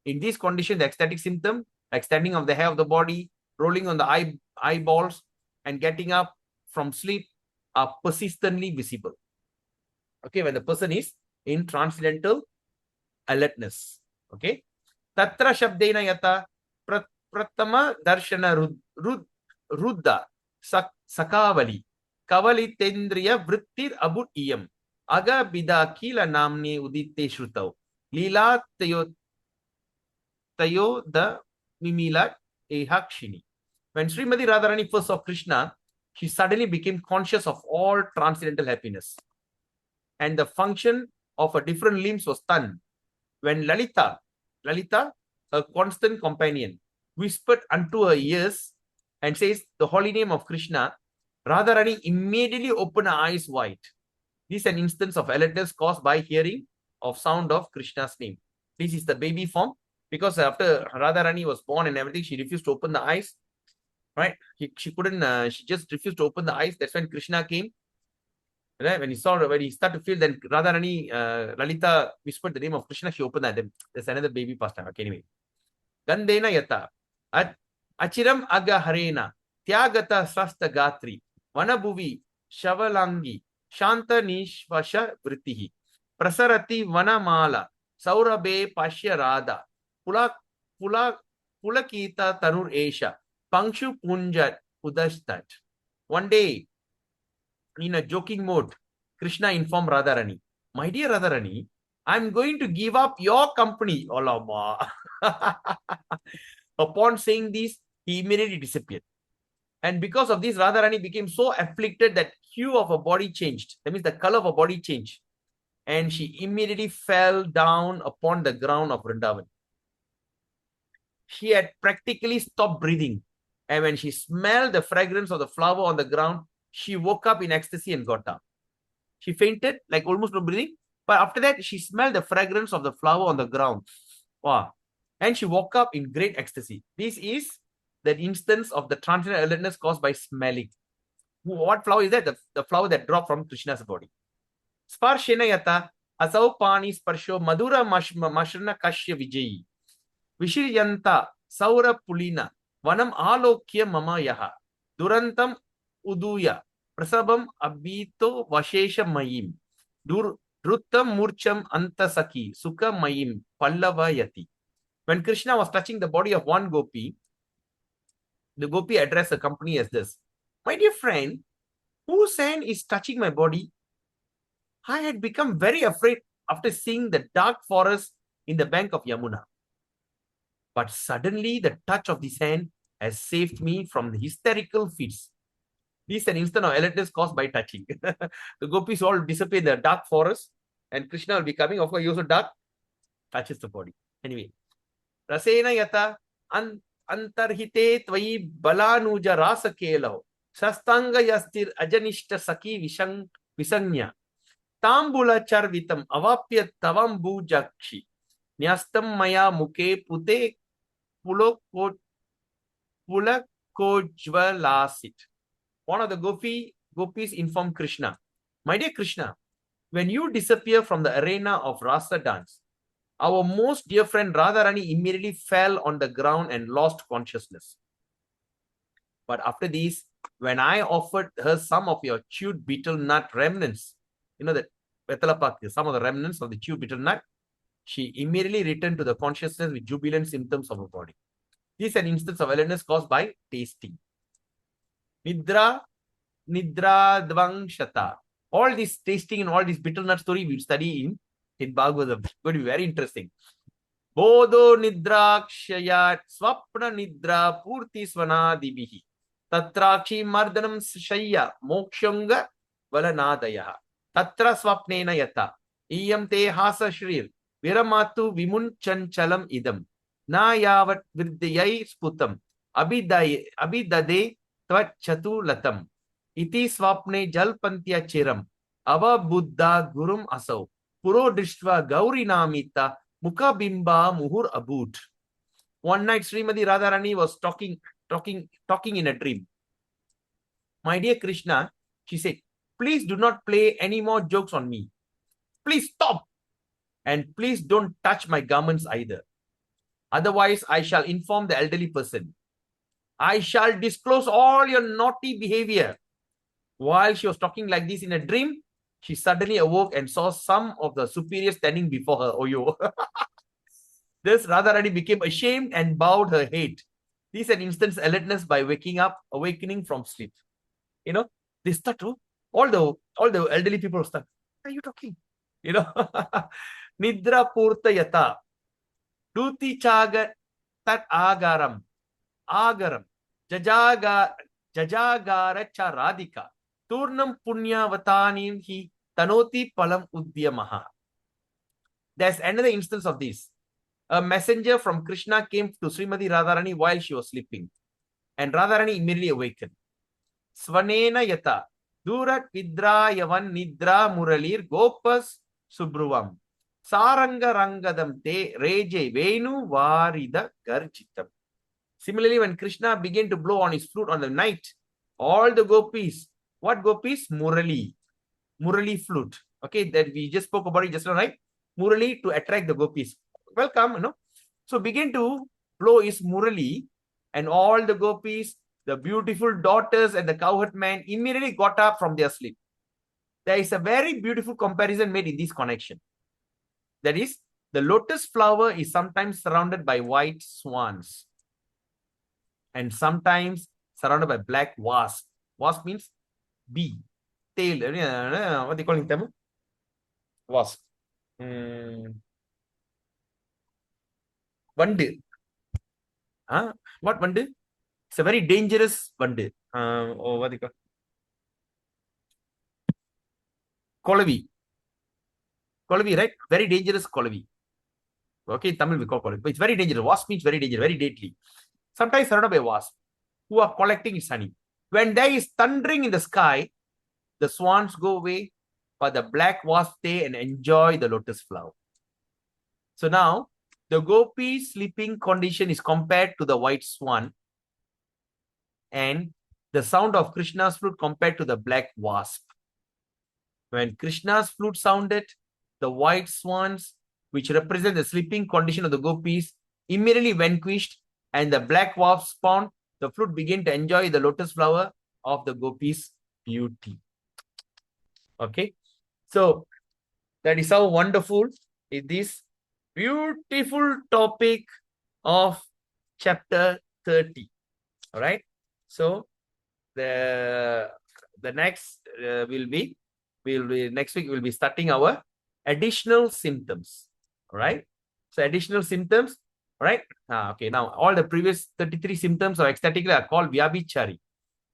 In this condition, the ecstatic symptom, like standing of the hair of the body, rolling on the eyeballs, and getting up from sleep are persistently visible. Okay, when the person is in transcendental alertness. Okay. Tatra shabdena yata pratama darshana ruddha sakavali kavali tendriya vrittir abut iyam aga bida kila namne uditte shrutau lila tayo the mimila ehakshini. When Srimati Radharani first saw Krishna, she suddenly became conscious of all transcendental happiness. And the function of her different limbs was stunned. When Lalita, her constant companion, whispered unto her ears and says the holy name of Krishna, Radharani immediately opened her eyes wide. This is an instance of alertness caused by hearing of sound of Krishna's name. This is the baby form, because after Radharani was born and everything, she refused to open the eyes. Right? She couldn't, she just refused to open the eyes. That's when Krishna came. Right? When he started to feel, then Radharani, Lalita whispered the name of Krishna, she opened that. There's another baby pastime. Okay, anyway. Gandena yata. Achiram aga harena. Tyagata srasta gatri. Vanabhuvi. Shavalangi. Shanta nishvasha vritihi. Prasarati vanamala. Saurabe pashya rada. Pulakita tanur esha. Pangshu punjat udashtat. One day, in a joking mode, Krishna informed Radharani, my dear Radharani, I'm going to give up your company. Upon saying this, he immediately disappeared. And because of this, Radharani became so afflicted that hue of her body changed. That means the color of her body changed. And she immediately fell down upon the ground of Vrindavan. She had practically stopped breathing. And when she smelled the fragrance of the flower on the ground, she woke up in ecstasy and got up. She fainted, like almost no breathing. But after that, she smelled the fragrance of the flower on the ground. Wow. And she woke up in great ecstasy. This is the instance of the transcendental alertness caused by smelling. What flower is that? The flower that dropped from Krishna's body. Sparshena yata asau pani sparsho madura mashrana kashya vijayi. Vishiryanta saura pulina vanam alokya mama yaha. Durantam uduya. Prasabam abito vashesha mayim. Druttam murcham antasaki. Sukha mayim. Pallava yati. When Krishna was touching the body of one gopi, the gopi addressed the company as this. My dear friend, whose hand is touching my body? I had become very afraid after seeing the dark forest in the bank of Yamuna. But suddenly the touch of this hand has saved me from the hysterical fits. This is an instant of alertness caused by touching. The gopis all disappear in the dark forest, and Krishna will be coming. Of course, he also dark, touches the body. Anyway, Rasena yata antarhite tvayi balanuja rasa kelaho Sastanga yastir ajanishta saki visanya. Tambula charvitam avapya tavam bhujakshi. Nyastam maya muke pute pulakojvalasit. One of the gopis informed Krishna, my dear Krishna, when you disappear from the arena of Rasa dance, our most dear friend Radharani immediately fell on the ground and lost consciousness. But after this, when I offered her some of your chewed betel nut remnants, you know that Vetalapak, some of the remnants of the chewed betel nut, she immediately returned to the consciousness with jubilant symptoms of her body. This is an instance of alertness caused by tasting. Nidra Dvangshata. All this tasting and all this betel nut story we'll study in Bhagavatam. It's going to be very interesting. Bodho Nidrakshayat Swapna Nidra Purti Svanadibihi. Tatrakshi Mardanam Shaya Mokshanga Valanadaya. Tatra Swapnena Yata. Iyam Te Hasa Shrir. Viramatu Vimunchanchalam Idam. Na Yavat Vidyai Sputam. Abidade Tvat Chatu Latam. Iti Swapne Jalpantya Chiram. Ava Buddha Gurum Asau. Puro Dishtva Gauri Namita. Mukha Bimba Muhur Abud. One night Srimati Radharani was talking in a dream. My dear Krishna, she said, please do not play any more jokes on me. Please stop. And please don't touch my garments either. Otherwise, I shall inform the elderly person. I shall disclose all your naughty behavior. While she was talking like this in a dream, she suddenly awoke and saw some of the superiors standing before her. Oh, yo. This Radharani became ashamed and bowed her head. This is an instant alertness by awakening from sleep. You know, they start to, all the elderly people start, what are you talking? You know, Nidra Purta Yata, Duti Chaga Tat Agaram, Jajagara Charadika, Turnam Punya Vatanim Hi Tanoti Palam Udyamaha. There's another instance of this. A messenger from Krishna came to Srimati Radharani while she was sleeping. And Radharani immediately awakened. Svanena Yata, Durat Vidra Yavan Nidra Muralir Gopas Subruvam. Saranga Rangadam Te Reje Venu Varida Garchitam. Similarly, when Krishna began to blow on his flute on the night, all the gopis, what gopis? Murali flute. Okay, that we just spoke about it just now, right? Murali to attract the gopis. Welcome, you know. So begin to blow his Murali, and all the gopis, the beautiful daughters and the cowherd man immediately got up from their sleep. There is a very beautiful comparison made in this connection. That is, the lotus flower is sometimes surrounded by white swans and sometimes surrounded by black wasp. Wasp means bee, tail. What do you call it in Tamil? Wasp. Vandu. What vandu? It's a very dangerous vandu. Or what do you call? Kolavi. Kolavi, right? Very dangerous kolavi. Okay, in Tamil we call kolavi. But it's very dangerous. Wasp means very dangerous, very deadly. Sometimes surrounded by wasp who are collecting its honey. When there is thundering in the sky, the swans go away, but the black wasp stay and enjoy the lotus flower. So now, the gopi's sleeping condition is compared to the white swan, and the sound of Krishna's flute compared to the black wasp. When Krishna's flute sounded, the white swans, which represent the sleeping condition of the gopis, immediately vanquished, and the black wasp spawned. The flute began to enjoy the lotus flower of the gopis' beauty. Okay, so that is how wonderful is this beautiful topic of chapter 30. All right, so the next next week we'll be starting our additional symptoms. All right, so additional symptoms. All right, okay, now all the previous 33 symptoms of ecstatic are called vyabhichari.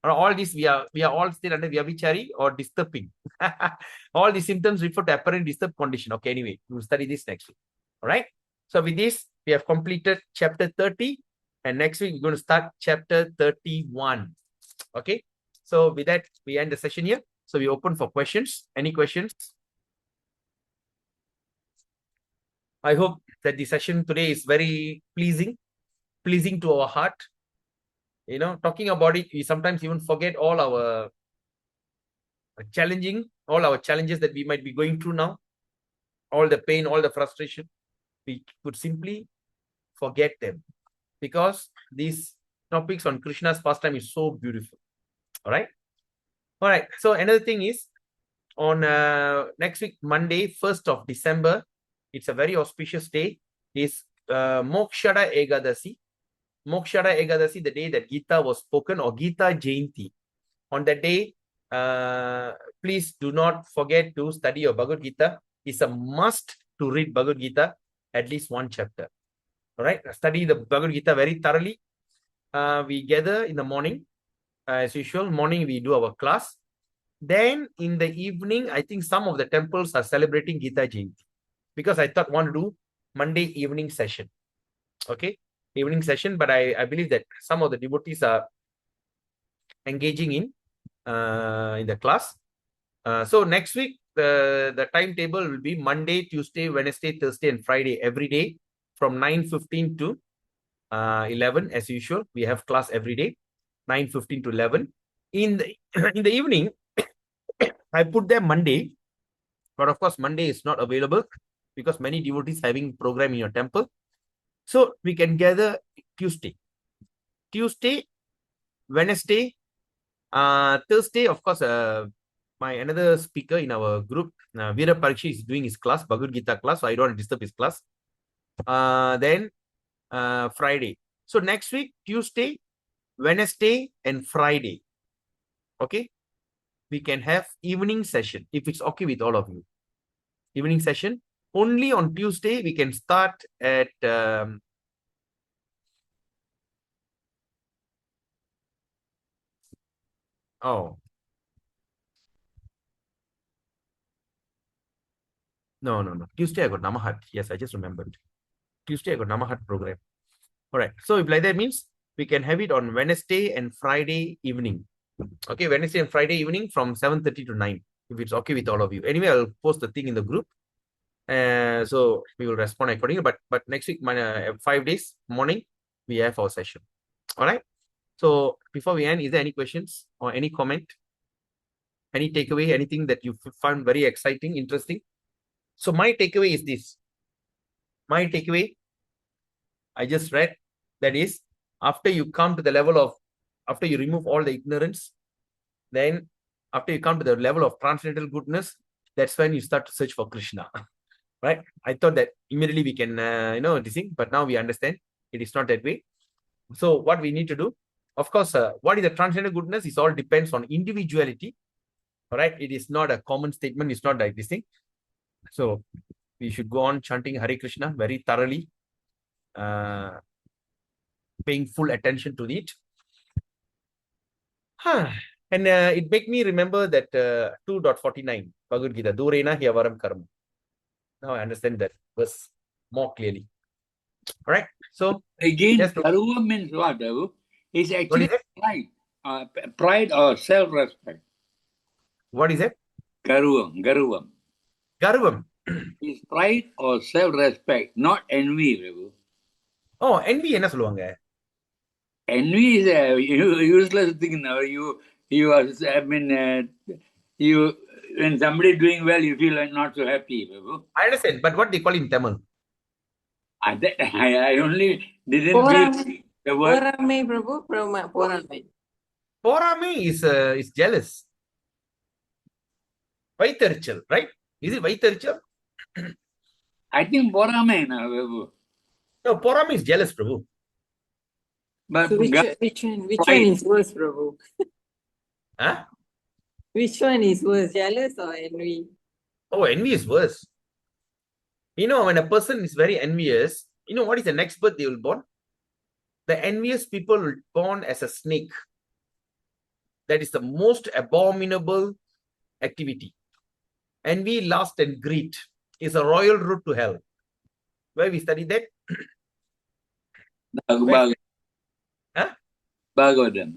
All these we are all still under vyabhichari or disturbing. All the symptoms refer to apparent disturbed condition. Okay, anyway, we'll study this next week. All right, so with this we have completed chapter 30, and next week we're going to start chapter 31. Okay, So with that, we end the session here. So we open for questions. Any questions? I hope that the session today is very pleasing to our heart. You know, talking about it, we sometimes even forget all our all our challenges that we might be going through now, all the pain, all the frustration. We could simply forget them because these topics on Krishna's pastime is so beautiful. All right. So another thing is on next week, Monday, 1st of December, it's a very auspicious day, is Mokshada Ekadasi. Mokshada Ekadasi, the day that Gita was spoken, or Gita Jayanti. On that day, please do not forget to study your Bhagavad Gita. It's a must to read Bhagavad Gita, at least one chapter. All right, study the Bhagavad Gita very thoroughly. We gather in the morning, as usual. Morning we do our class. Then in the evening, I think some of the temples are celebrating Gita Jayanti, because I thought want to do Monday evening session. Okay, evening session, but I believe that some of the devotees are engaging in the class. So next week, the timetable will be Monday, Tuesday, Wednesday, Thursday, and Friday every day from 9:15 to 11 as usual. We have class every day, 9:15 to 11. In the in the evening, I put there Monday, but of course Monday is not available because many devotees having program in your temple. So we can gather Tuesday, Wednesday, Thursday. Of course, my another speaker in our group, Veera Parikshi, is doing his class, Bhagavad Gita class, so I don't want to disturb his class. Then Friday. So next week, Tuesday, Wednesday, and Friday. Okay, we can have evening session if it's okay with all of you. Evening session. Only on Tuesday we can start at oh no. Tuesday I got Namahat. Yes, I just remembered. Tuesday I got Namahat program. All right. So if like that means we can have it on Wednesday and Friday evening. Okay, Wednesday and Friday evening from 7:30 to 9. If it's okay with all of you. Anyway, I'll post the thing in the group. So we will respond accordingly. But next week, 5 days morning, we have our session. All right. So before we end, is there any questions or any comment? Any takeaway? Anything that you found very exciting, interesting? So my takeaway is this. My takeaway, I just read, that is, after you come to the level of, after you remove all the ignorance, then after you come to the level of transcendental goodness, that's when you start to search for Krishna. Right? I thought that immediately we can, this thing, but now we understand it is not that way. So what we need to do, of course, what is the transcendental goodness? It all depends on individuality. All right? It is not a common statement. It's not like this thing. So we should go on chanting Hare Krishna very thoroughly, paying full attention to it. And it made me remember that 2.49 Bhagavad Gita, Durena Hyavaram Karma. Now I understand that verse more clearly. All right. So Again, just Garuva means what? It's what actually is it? pride or self-respect. What is it? Garuvam. Garvam. It's pride or self-respect, not envy. Prabhu. Oh, envy என்ன சொல்லுவாங்க? Envy is a useless thing now. When somebody is doing well, you feel like not so happy. Prabhu. I understand, but what they call in Tamil? I only didn't feel the word. Porame, Prabhu. Porame. Porame is jealous. Vaitharichal, right? Is it Vaitharichal? I think Borame now, Prabhu. No, Porame is jealous, Prabhu. But So which one is worse, Prabhu? Huh? Which one is worse, jealous or envy? Oh, envy is worse. You know, when a person is very envious, you know what is the next birth they will born? The envious people will born as a snake. That is the most abominable activity. Envy, lust, and greed is a royal route to hell. Where we study that? Bhagavatam. Huh? Bhagavatam.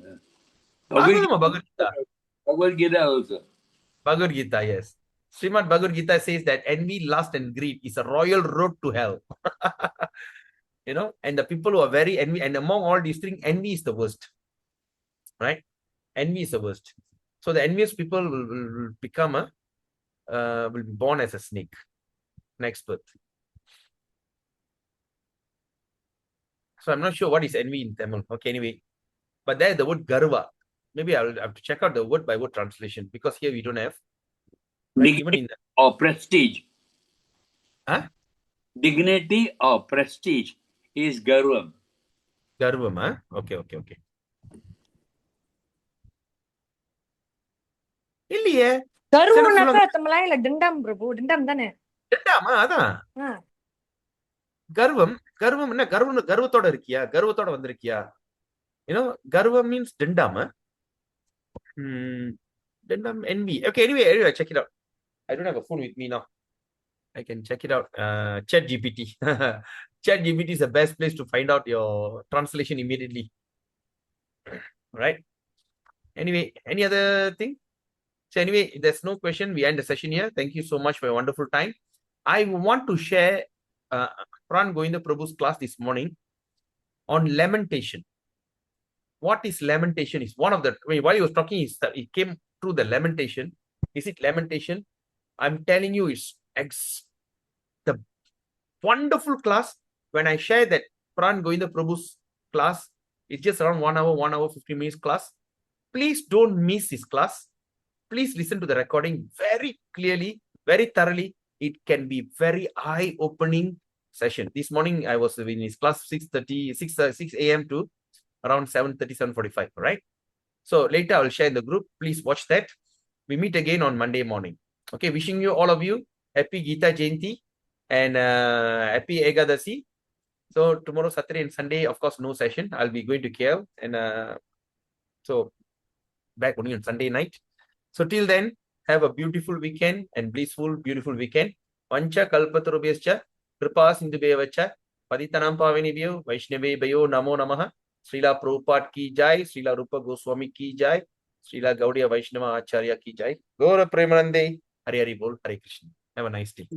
Bhagavad Gita. Bhagavad Gita also. Bhagavad Gita, yes. Srimad Bhagavad Gita says that envy, lust, and greed is a royal road to hell. And the people who are very envy, and among all these things, envy is the worst. Right? Envy is the worst. So the envious people will become will be born as a snake next birth. So I'm not sure what is envy in Tamil. Okay, anyway. But there's the word garva. Maybe I'll have to check out the word by word translation, because here we don't have. Right? Even in Dignity or prestige. Huh? Dignity or prestige is garvam. Garvam, huh? Okay. இல்லையே கருவுனாக்கா தமிழ்ல டிண்டம் பிரபு டிண்டம் தானே ரெண்டாமா அதான் கர்வம் என்ன கர்வத்தோட இருக்கியா கர்வத்தோட வந்திருக்கியா கர்வம் means டிண்டாம dindam envy. Okay, anyway, check it out. I don't have a phone with me now. I can check it out. Chat GPT. Chat GPT is the best place to find out your translation immediately. Right? Anyway, any other thing? So anyway, if there's no question, we end the session here. Thank you so much for a wonderful time. I want to share Pran Govinda Prabhu's class this morning on lamentation. What is lamentation? Is one of the, while he was talking, he came through the lamentation. Is it lamentation? I'm telling you, it's the wonderful class. When I share that Pran Govinda Prabhu's class, it's just around 1 hour, 15 minutes class. Please don't miss this class. Please listen to the recording very clearly, very thoroughly. It can be very eye-opening session. This morning, I was in his class 6 a.m. to around 7:30, 7:45, right? So later, I will share in the group. Please watch that. We meet again on Monday morning. Okay, wishing you, all of you, happy Gita Jayanti and happy Ekadasi. So tomorrow, Saturday and Sunday, of course, no session. I'll be going to KL, and so back only on Sunday night. So till then, have a beautiful weekend and blissful, beautiful weekend. Vancha kalpatarubhyascha kripa sindhubhyavacha patitanam pavanebhyo vaishnavebhyo namo namaha. Srila Prabhupada ki jai, Srila Rupa Goswami ki jai, Srila Gaudiya Vaishnava Acharya ki jai. Gaura Premanande, Hari Hari Bol, Hare Krishna. Have a nice day.